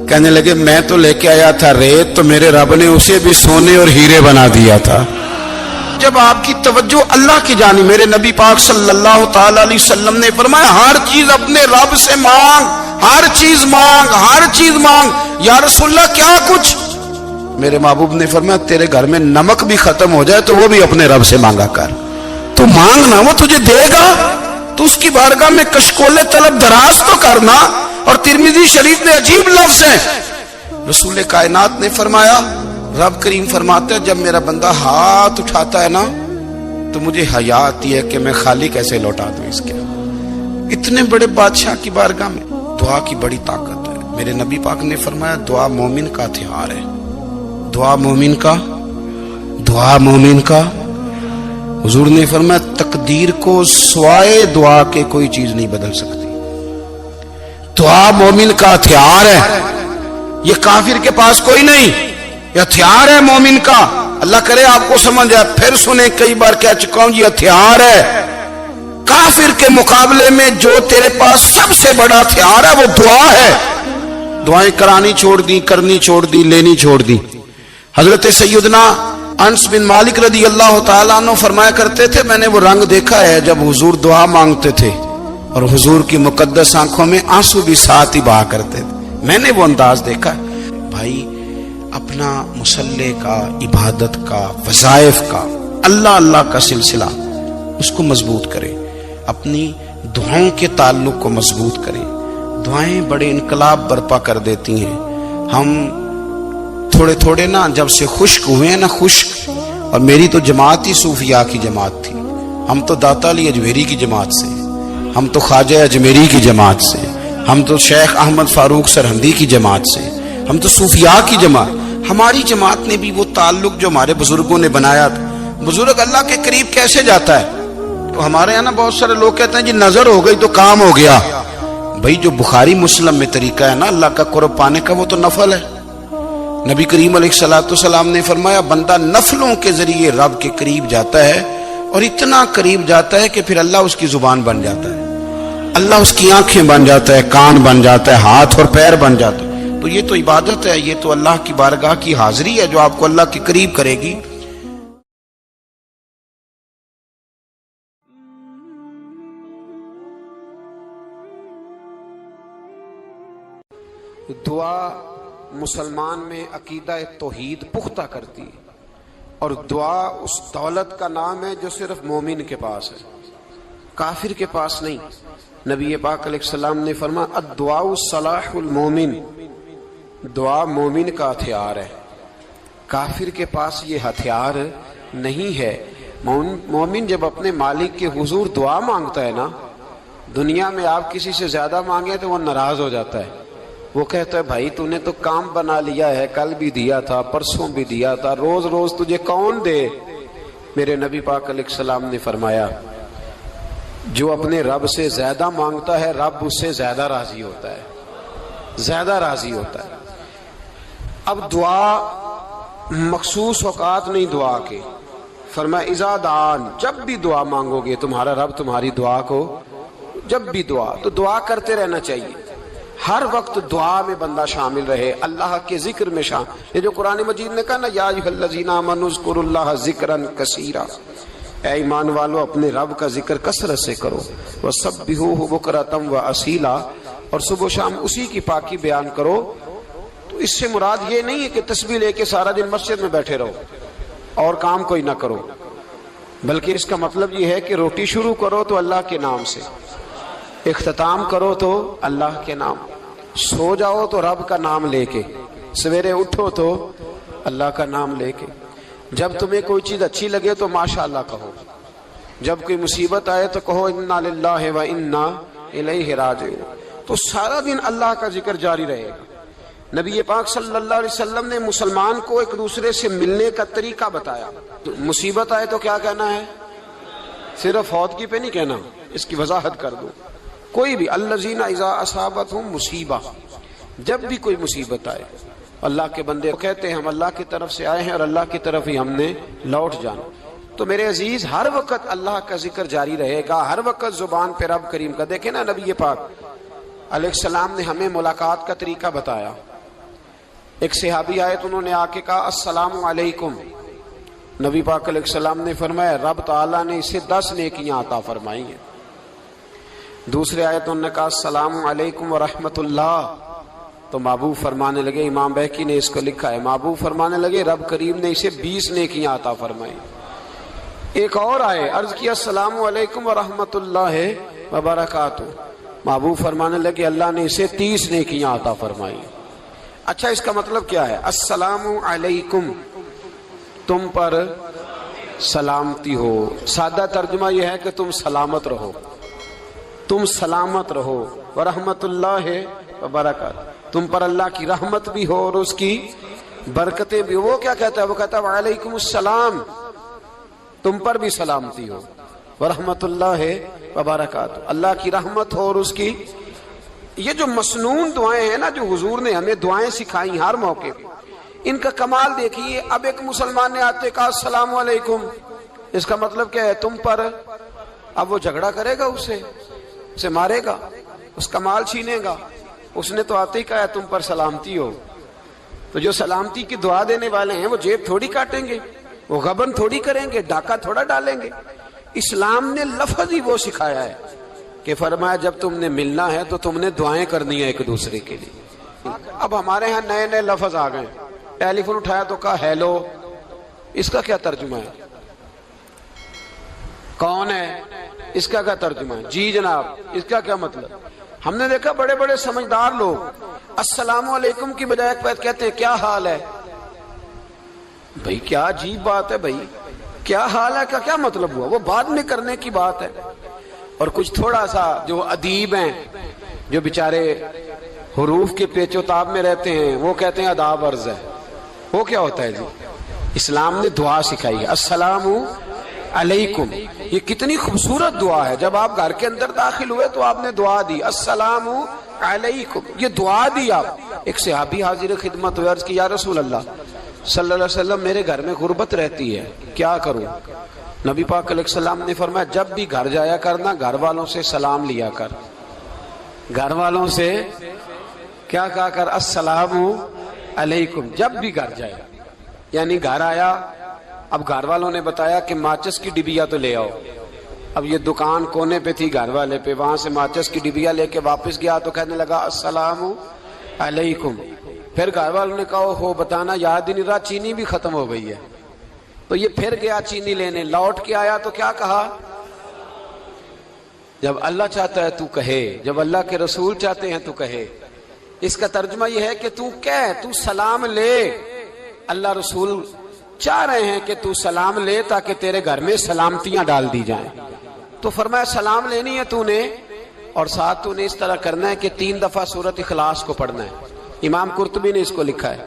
کہنے لگے میں تو لے کے آیا تھا ریت، تو میرے رب نے اسے بھی سونے اور ہیرے بنا دیا تھا۔ جب آپ کی توجہ اللہ کی جانب، میرے نبی پاک صلی اللہ تعالی علیہ وسلم نے فرمایا ہر چیز اپنے رب سے مانگ، ہر چیز مانگ، ہر چیز مانگ۔ یا رسول اللہ کیا کچھ؟ میرے محبوب نے فرمایا تیرے گھر میں نمک بھی ختم ہو جائے تو وہ بھی اپنے رب سے مانگا کر، تو مانگنا وہ تجھے دے گا، تو اس کی بارگاہ میں کشکول طلب دراز تو کرنا۔ اور ترمذی شریف میں عجیب لفظ ہے، رسول کائنات نے فرمایا، رب کریم فرماتے ہیں جب میرا بندہ ہاتھ اٹھاتا ہے نا تو مجھے حیا آتی ہے کہ میں خالی کیسے لوٹا دوں اس کے۔ اتنے بڑے بادشاہ کی بارگاہ میں دعا کی بڑی طاقت ہے۔ میرے نبی پاک نے فرمایا دعا مومن کا ہتھیار ہے، دعا مومن کا، دعا مومن کا۔ حضور نے فرمایا تقدیر کو سوائے دعا کے کوئی چیز نہیں بدل سکتی، دعا مومن کا ہتھیار ہے، یہ کافر کے پاس کوئی نہیں، یہ ہتھیار ہے مومن کا۔ اللہ کرے آپ کو سمجھ آئے، پھر سنیں، کئی بار کہہ چکا ہوں یہ ہتھیار ہے۔ کافر کے مقابلے میں جو تیرے پاس سب سے بڑا ہتھیار ہے وہ دعا ہے۔ دعائیں کرانی چھوڑ دی، کرنی چھوڑ دی، لینی چھوڑ دی۔ حضرت سیدنا انس بن مالک رضی اللہ تعالیٰ عنہ فرمایا کرتے تھے میں نے وہ رنگ دیکھا ہے جب حضور دعا مانگتے تھے اور حضور کی مقدس آنکھوں میں آنسو بھی ساتھ ہی بہا کرتے تھے، میں نے وہ انداز دیکھا ہے۔ بھائی اپنا مصلی کا، عبادت کا، وظائف کا، اللہ اللہ کا سلسلہ اس کو مضبوط کرے، اپنی دعاؤں کے تعلق کو مضبوط کرے۔ دعائیں بڑے انقلاب برپا کر دیتی ہیں۔ ہم تھوڑے تھوڑے نا جب سے خشک ہوئے ہیں نا، خشک، اور میری تو جماعت ہی صوفیاء کی جماعت تھی، ہم تو داتا علی اجمیری کی جماعت سے، ہم تو خواجہ اجمیری کی جماعت سے، ہم تو شیخ احمد فاروق سرہندی کی جماعت سے، ہم تو صوفیاء کی جماعت۔ ہماری جماعت نے بھی وہ تعلق جو ہمارے بزرگوں نے بنایا تھا۔ بزرگ اللہ کے قریب کیسے جاتا ہے؟ تو ہمارے یہاں نا بہت سارے لوگ کہتے ہیں جی نظر ہو گئی تو کام ہو گیا۔ بھائی جو بخاری مسلم میں طریقہ ہے نا اللہ کا قرب پانے کا، وہ تو نفل ہے۔ نبی کریم علیہ الصلوۃ والسلام نے فرمایا بندہ نفلوں کے ذریعے رب کے قریب جاتا ہے، اور اتنا قریب جاتا ہے کہ پھر اللہ اس کی زبان بن جاتا ہے، اللہ اس کی آنکھیں بن جاتا ہے، کان بن جاتا ہے، ہاتھ اور پیر بن جاتا ہے۔ تو یہ تو عبادت ہے، یہ تو اللہ کی بارگاہ کی حاضری ہے جو آپ کو اللہ کے قریب کرے گی۔ دعا مسلمان میں عقیدہ توحید پختہ کرتی ہے، اور دعا اس دولت کا نام ہے جو صرف مومن کے پاس ہے، کافر کے پاس نہیں۔ نبی پاک علیہ السلام نے فرمایا الدعاء صلاح المومن، دعا مومن کا ہتھیار ہے، کافر کے پاس یہ ہتھیار نہیں ہے۔ مومن جب اپنے مالک کے حضور دعا مانگتا ہے نا، دنیا میں آپ کسی سے زیادہ مانگے تو وہ ناراض ہو جاتا ہے، وہ کہتا ہے بھائی تو نے تو کام بنا لیا ہے، کل بھی دیا تھا، پرسوں بھی دیا تھا، روز روز تجھے کون دے؟ میرے نبی پاک علیہ السلام نے فرمایا جو اپنے رب سے زیادہ مانگتا ہے رب اس سے زیادہ راضی ہوتا ہے، زیادہ راضی ہوتا ہے۔ اب دعا مخصوص اوقات نہیں دعا کے، فرمایا اذا دعان، جب بھی دعا مانگو گے تمہارا رب تمہاری دعا کو، جب بھی دعا، تو دعا کرتے رہنا چاہیے، ہر وقت دعا میں بندہ شامل رہے، اللہ کے ذکر میں شامل۔ یہ جو قرآن مجید نے کہا نا یا ایھا الذین آمنوا اذکروا اللہ ذکرا کثیرا، اے ایمان والو اپنے رب کا ذکر کثرت سے کرو، وسبحوہ بکرۃ واصیلا، اور صبح و شام اسی کی پاکی بیان کرو۔ تو اس سے مراد یہ نہیں ہے کہ تسبیح لے کے سارا دن مسجد میں بیٹھے رہو اور کام کوئی نہ کرو، بلکہ اس کا مطلب یہ ہے کہ روٹی شروع کرو تو اللہ کے نام سے، اختتام کرو تو اللہ کے نام، سو جاؤ تو رب کا نام لے کے، سویرے اٹھو تو اللہ کا نام لے کے، جب تمہیں کوئی چیز اچھی لگے تو ماشاءاللہ کہو، جب کوئی مصیبت آئے تو کہو انا للہ و انا الیہ راجعون۔ تو سارا دن اللہ کا ذکر جاری رہے گا۔ نبی پاک صلی اللہ علیہ وسلم نے مسلمان کو ایک دوسرے سے ملنے کا طریقہ بتایا. مصیبت آئے تو کیا کہنا ہے؟ صرف فوت کی پہ نہیں کہنا، اس کی وضاحت کر دو. کوئی بھی الذین اذا اصابتہم مصیبہ، جب بھی کوئی مصیبت آئے اللہ کے بندے کہتے ہیں ہم اللہ کی طرف سے آئے ہیں اور اللہ کی طرف ہی ہم نے لوٹ جانا. تو میرے عزیز ہر وقت اللہ کا ذکر جاری رہے گا، ہر وقت زبان پہ رب کریم کا. دیکھیں نا نبی پاک علیہ السلام نے ہمیں ملاقات کا طریقہ بتایا. ایک صحابی آئے تو انہوں نے آ کے کہا السلام علیکم. نبی پاک علیہ السلام نے فرمایا رب تعالیٰ نے اسے 10 نیکیاں عطا فرمائی ہیں. دوسرے آئے تو انہوں نے کہا السلام علیکم ورحمۃ اللہ. تو محبوب فرمانے لگے، امام بہقی نے اس کو لکھا ہے، محبوب فرمانے لگے رب کریم نے اسے 20 نیکیاں عطا فرمائی. ایک اور آئے، عرض کیا السلام علیکم ورحمۃ اللہ وبرکاتہ. محبوب فرمانے لگے اللہ نے اسے 30 نیکیاں عطا فرمائی. اچھا اس کا مطلب کیا ہے؟ السلام علیکم، تم پر سلامتی ہو. سادہ ترجمہ یہ ہے کہ تم سلامت رہو، تم سلامت رہو. ورحمۃ اللہ وبرکاتہ، تم پر اللہ کی رحمت بھی ہو اور اس کی برکتیں بھی. وہ کیا کہتا ہے؟ وہ کہتا ہے وعلیکم السلام، تم پر بھی سلامتی ہو. ورحمۃ اللہ وبرکاتہ، اللہ کی رحمت ہو اور اس کی. یہ جو مسنون دعائیں ہیں نا جو حضور نے ہمیں دعائیں سکھائی ہر موقع پہ، ان کا کمال دیکھیے. اب ایک مسلمان نے آتے کہا السلام علیکم، اس کا مطلب کیا ہے؟ تم پر. اب وہ جھگڑا کرے گا، اسے مارے گا، اس کا مال چھینے گا. اس نے تو آتے ہی کہا تم پر سلامتی ہو. تو جو سلامتی کی دعا دینے والے ہیں وہ جیب تھوڑی کاٹیں گے، وہ غبن تھوڑی کریں گے، ڈاکہ تھوڑا ڈالیں گے. اسلام نے لفظ ہی وہ سکھایا ہے کہ فرمایا جب تم نے ملنا ہے تو تم نے دعائیں کرنی ہیں ایک دوسرے کے لیے. اب ہمارے ہاں نئے نئے لفظ آ گئے. ٹیلی فون اٹھایا تو کہا ہیلو، اس کا کیا ترجمہ ہے؟ کون ہے، اس کا کیا ترجمہ ہے؟ جی جناب، اس کا کیا مطلب؟ ہم نے دیکھا بڑے بڑے سمجھدار لوگ السلام علیکم کی بجائے کہتے ہیں کیا حال ہے. بھئی کیا عجیب بات ہے، بھئی کیا حال ہے کا کیا مطلب ہوا؟ وہ بعد میں کرنے کی بات ہے. اور کچھ تھوڑا سا جو ادیب ہیں، جو بیچارے حروف کے پیچ و تاب میں رہتے ہیں، وہ کہتے ہیں آداب عرض ہے. وہ کیا ہوتا ہے جی؟ اسلام نے دعا سکھائی ہے السلام علیکم. یہ کتنی خوبصورت دعا ہے. جب آپ گھر کے اندر داخل ہوئے تو آپ نے دعا دی السلام علیکم، یہ دعا دی آپ. ایک صحابی حاضر خدمت ہوئے، عرض کی یا رسول اللہ صلی اللہ علیہ وسلم میرے گھر میں غربت رہتی ہے، کیا کروں؟ نبی پاک علیہ السلام نے فرمایا جب بھی گھر جایا کرنا گھر والوں سے سلام لیا کر. گھر والوں سے کیا کہا کر؟ السلام علیکم. جب بھی گھر جائے، یعنی گھر آیا، اب گھر والوں نے بتایا کہ ماچس کی ڈبیا تو لے آؤ. اب یہ دکان کونے پہ تھی گھر والے پہ، وہاں سے ماچس کی ڈبیا لے کے واپس گیا تو کہنے لگا السلام علیکم. پھر گھر والوں نے کہا ہو بتانا یاد ہی نہیں رہا، چینی بھی ختم ہو گئی ہے. تو یہ پھر گیا چینی لینے، لوٹ کے آیا تو کیا کہا؟ جب اللہ چاہتا ہے تو کہے، جب اللہ کے رسول چاہتے ہیں تو کہے. اس کا ترجمہ یہ ہے کہ تو کہہ، تو سلام لے. اللہ رسول چاہ رہے ہیں کہ تو سلام لے تاکہ تیرے گھر میں سلامتیاں ڈال دی جائیں. تو فرمایا سلام لینی ہے تو نے، اور ساتھ تو نے اس طرح کرنا ہے کہ 3 دفعہ سورۃ اخلاص کو پڑھنا ہے. امام قرطبی نے اس کو لکھا ہے.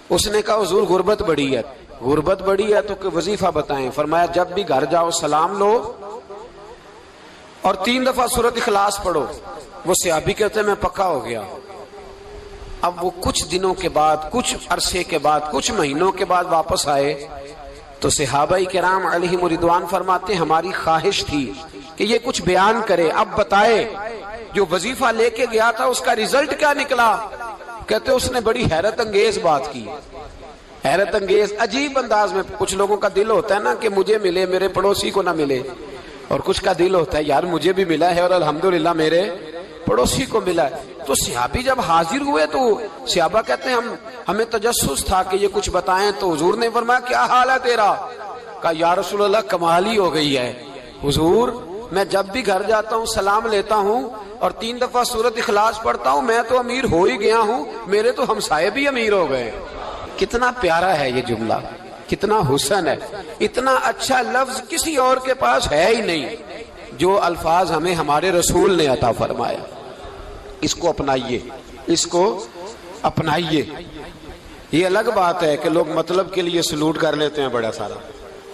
اس نے کہا حضور غربت بڑی ہے، غربت بڑی ہے تو کہ وظیفہ بتائیں. فرمایا جب بھی گھر جاؤ سلام لو اور 3 دفعہ سورۃ اخلاص پڑھو. وہ صحابی کہتے ہیں میں پکا ہو گیا. اب وہ کچھ دنوں کے بعد، کچھ عرصے کے بعد، کچھ مہینوں کے بعد واپس آئے تو صحابہ کرام علیہم رضوان فرماتے ہیں ہماری خواہش تھی کہ یہ کچھ بیان کرے، اب بتائے جو وظیفہ لے کے گیا تھا اس کا رزلٹ کیا نکلا. کہتے اس نے بڑی حیرت انگیز بات کی، حیرت انگیز عجیب انداز میں. کچھ لوگوں کا دل ہوتا ہے نا کہ مجھے ملے میرے پڑوسی کو نہ ملے، اور کچھ کا دل ہوتا ہے یار مجھے بھی ملا ہے اور الحمدللہ میرے پڑوسی کو ملا ہے. تو صحابی جب حاضر ہوئے تو صحابہ کہتے ہیں ہمیں تجسس تھا کہ یہ کچھ بتائیں. تو حضور نے فرمایا کیا حال ہے تیرا؟ کہا یا رسول اللہ کمال ہی ہو گئی ہے حضور، میں جب بھی گھر جاتا ہوں سلام لیتا ہوں اور 3 دفعہ سورۃ اخلاص پڑھتا ہوں. میں تو امیر ہو ہی گیا ہوں، میرے تو ہمسائے بھی امیر ہو گئے. کتنا پیارا ہے یہ جملہ، کتنا حسن ہے. اتنا اچھا لفظ کسی اور کے پاس ہے ہی نہیں جو الفاظ ہمیں ہمارے رسول نے عطا فرمایا. اس کو اپنائیے، اس کو اپنائیے. یہ الگ بات ہے کہ لوگ مطلب کے لیے سلوٹ کر لیتے ہیں بڑا سارا،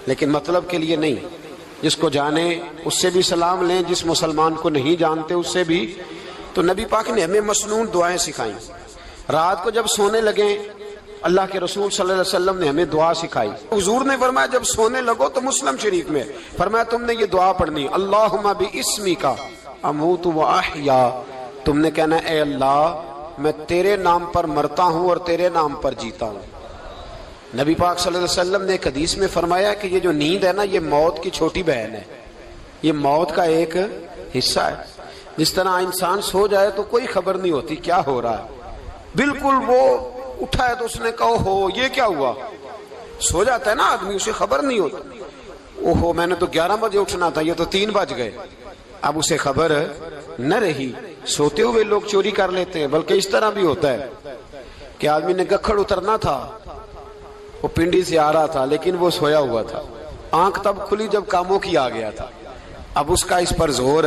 لیکن مطلب کے لیے نہیں. جس کو جانے اس سے بھی سلام لیں، جس مسلمان کو نہیں جانتے اس سے بھی. تو نبی پاک نے ہمیں مسنون دعائیں سکھائیں. رات کو جب سونے لگیں اللہ کے رسول صلی اللہ علیہ وسلم نے ہمیں دعا سکھائی. حضور نے فرمایا جب سونے لگو تو مسلم شریف میں فرمایا تم نے یہ دعا پڑھنی، اللہم باسمک اموت و احیا. تم نے کہنا اے اللہ میں تیرے نام پر مرتا ہوں اور تیرے نام پر جیتا ہوں. نبی پاک صلی اللہ علیہ وسلم نے ایک حدیث میں فرمایا کہ یہ جو نیند ہے نا یہ موت کی چھوٹی بہن ہے، یہ موت کا ایک حصہ ہے. جس طرح انسان سو جائے تو کوئی خبر نہیں ہوتی کیا ہو رہا ہے، بالکل وہ اٹھا ہے تو اس نے کہا ہو یہ کیا ہوا. سو جاتا ہے نا آدمی، اسے خبر نہیں ہوتی، اوہو میں نے تو 11 بجے اٹھنا تھا، یہ تو 3 بج گئے. اب اسے خبر نہ رہی. سوتے ہوئے لوگ چوری کر لیتے ہیں. بلکہ اس طرح بھی ہوتا ہے کہ آدمی نے گکھڑ اترنا تھا، وہ پنڈی سے آ رہا تھا لیکن وہ سویا ہوا تھا. آنکھ تب کھلی جب کاموں کی آ گیا تھا. اب اس کا اس پر زور،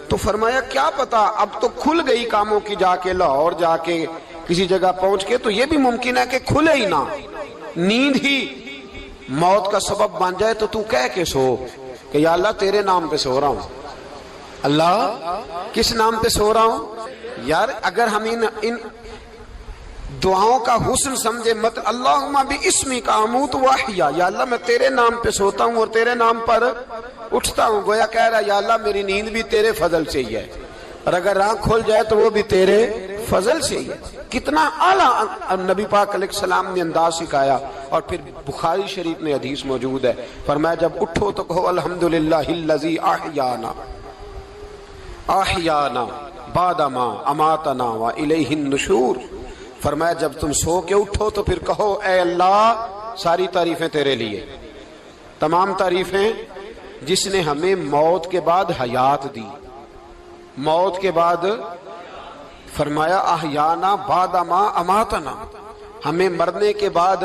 تو فرمایا کیا پتا اب تو کھل گئی کاموں کی، جا کے لاہور جا کے کسی جگہ پہنچ کے، تو یہ بھی ممکن ہے کہ کھلے ہی نہ، نیند ہی موت کا سبب بن جائے. تو کہہ کے سو کہ یا اللہ تیرے نام پہ سو رہا ہوں. اللہ کس نام پہ سو رہا ہوں؟ یار اگر ہم ان دعاؤں کا حسن سمجھے مت، اللہم باسمک اموت و احیا، یا اللہ میں تیرے نام پہ سوتا ہوں اور تیرے نام پر اٹھتا ہوں. گویا کہہ رہا یا اللہ میری نیند بھی تیرے فضل سے ہی ہے، اور اگر آنکھ کھل جائے تو وہ بھی تیرے فضل سے ہی ہے. کتنا اعلیٰ نبی پاک علیہ السلام نے انداز سکھایا. اور پھر بخاری شریف میں حدیث موجود ہے، فرمایا جب اٹھو تو کہو الحمدللہ الذی احیانا بعد ما اماتنا والیہ النشور. فرمایا جب تم سو کے اٹھو تو پھر کہو اے اللہ ساری تعریفیں تیرے لیے، تمام تعریفیں جس نے ہمیں موت کے بعد حیات دی. موت کے بعد فرمایا احیانا بعد ما اماتنا، ہمیں مرنے کے بعد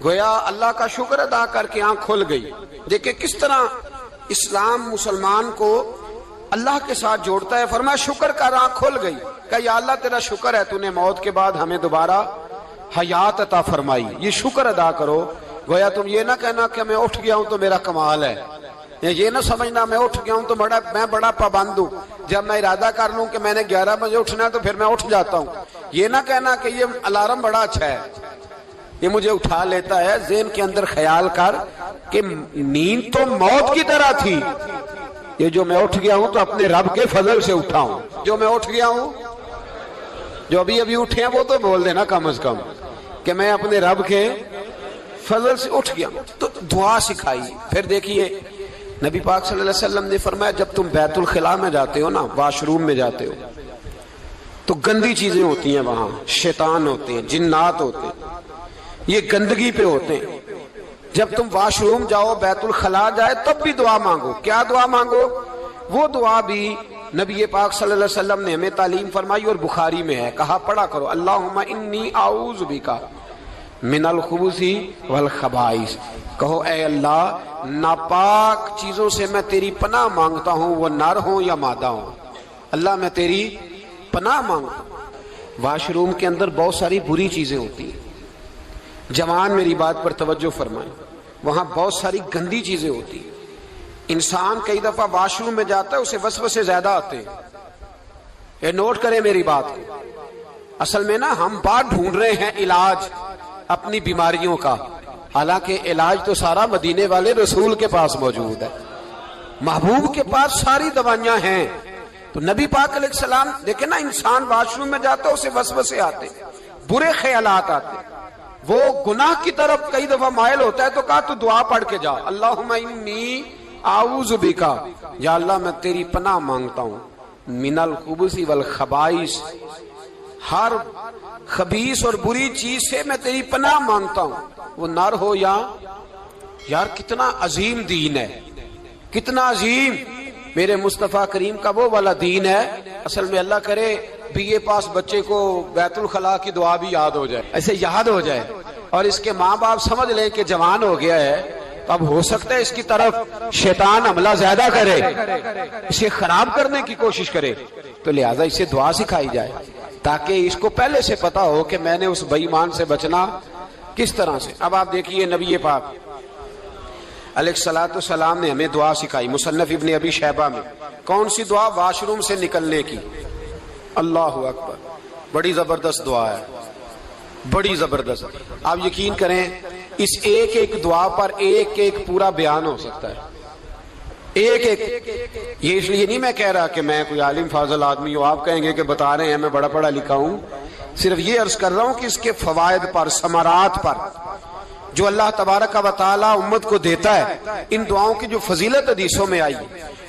گویا اللہ کا شکر ادا کر کے آنکھ کھل گئی. دیکھیں کس طرح اسلام مسلمان کو اللہ کے ساتھ جوڑتا ہے. فرمایا شکر کر، آنکھ کھل گئی. کہ یا اللہ تیرا شکر ہے تو نے موت کے بعد ہمیں دوبارہ حیات عطا فرمائی، یہ شکر ادا کرو. گویا تم یہ نہ کہنا کہ میں اٹھ گیا ہوں تو میرا کمال ہے، یہ نہ سمجھنا میں اٹھ گیا ہوں تو میں بڑا پابند ہوں، جب میں ارادہ کر لوں کہ میں نے 11 بجے اٹھنا ہے تو پھر میں اٹھ جاتا ہوں. یہ نہ کہنا کہ یہ الارم بڑا اچھا ہے، یہ مجھے اٹھا لیتا ہے. ذہن کے اندر خیال کر کہ نیند تو موت کی طرح تھی، یہ جو میں اٹھ گیا ہوں تو اپنے رب کے فضل سے اٹھا ہوں. جو میں اٹھ گیا ہوں، جو ابھی اٹھے ہیں وہ تو بول دینا کم از کم کہ میں اپنے رب کے فضل سے اٹھ گیا. تو دعا سکھائی. پھر دیکھیے نبی پاک صلی اللہ علیہ وسلم نے فرمایا جب تم بیت الخلاء میں جاتے ہو نا، واش روم میں جاتے ہو، تو گندی چیزیں ہوتی ہیں وہاں، شیطان ہوتے ہیں، جنات ہوتے ہیں، یہ گندگی پہ ہوتے ہیں. جب تم واش روم جاؤ، بیت الخلاء جائے، تب بھی دعا مانگو. کیا دعا مانگو؟ وہ دعا بھی نبی پاک صلی اللہ علیہ وسلم نے ہمیں تعلیم فرمائی اور بخاری میں ہے. کہا پڑھا کرو اللہم انی اعوذ بک من الخبث والخبائث. کہو اے اللہ ناپاک چیزوں سے میں تیری پناہ مانگتا ہوں، وہ نر ہوں یا مادہ ہوں. اللہ میں تیری پناہ مانگتا ہوں. واش روم کے اندر بہت ساری بری چیزیں ہوتی ہیں. جوان میری بات پر توجہ فرمائیں، وہاں بہت ساری گندی چیزیں ہوتی ہیں. انسان کئی دفعہ واش روم میں جاتا ہے اسے وسوسے زیادہ آتے ہیں. یہ نوٹ کریں میری بات کو. اصل میں نا ہم بات ڈھونڈ رہے ہیں علاج اپنی بیماریوں کا، حالانکہ علاج تو سارا مدینے والے رسول کے پاس موجود ہے، محبوب کے پاس ساری دوائیاں ہیں. تو نبی پاک علیہ السلام دیکھیں نا، انسان واش روم میں جاتا ہے اسے وسوسے آتے، برے خیالات آتے، وہ گناہ کی طرف کئی دفعہ مائل ہوتا ہے. تو کہا تو دعا پڑھ کے جا، اللہم انی اعوذ بک، یا اللہ میں تیری پناہ مانگتا ہوں، من الخبث والخبائث، ہر خبیث اور بری چیز سے میں تیری پناہ مانگتا ہوں، وہ نر ہو یا یار. کتنا عظیم دین ہے، کتنا عظیم میرے مصطفیٰ کریم کا وہ والا دین ہے. اصل میں اللہ کرے بی اے پاس بچے کو بیت الخلاء کی دعا بھی یاد ہو جائے، ایسے یاد ہو جائے، اور اس کے ماں باپ سمجھ لیں کہ جوان ہو گیا ہے، تو اب ہو سکتا ہے اس کی طرف شیطان حملہ زیادہ کرے، اسے خراب کرنے کی کوشش کرے، تو لہٰذا اسے دعا سکھائی جائے. تاکہ اس کو پہلے سے پتا ہو کہ میں نے اس بے ایمان سے بچنا کس طرح سے. اب آپ دیکھیے نبی پاک علیہ الصلوۃ والسلام نے ہمیں دعا سکھائی مصنف ابن ابی شیبہ میں. کون سی دعا؟ واش روم سے نکلنے کی. اللہ اکبر، بڑی زبردست دعا ہے، بڑی زبردست. آپ یقین کریں اس ایک ایک دعا پر ایک ایک پورا بیان ہو سکتا ہے، ایک ایک. یہ اس لیے نہیں میں کہہ رہا کہ میں کوئی عالم فاضل آدمی ہوں، آپ کہیں گے کہ بتا رہے ہیں میں بڑا پڑھا لکھا ہوں. صرف یہ عرض کر رہا ہوں کہ اس کے فوائد پر، ثمرات پر جو اللہ تبارک و تعالی امت کو دیتا ہے، ان دعاؤں کی جو فضیلت حدیثوں میں آئی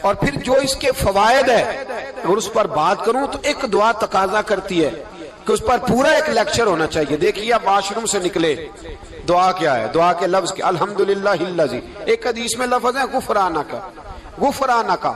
اور پھر جو اس کے فوائد ہے، اور اس پر بات کروں تو ایک دعا تقاضا کرتی ہے کہ اس پر پورا ایک لیکچر ہونا چاہیے. دیکھیے آپ واش روم سے نکلے، دعا کیا ہے؟ دعا کے لفظ کیا؟ الحمدللہ الذی. ایک حدیث میں لفظ ہے غفرانک، غفرانک.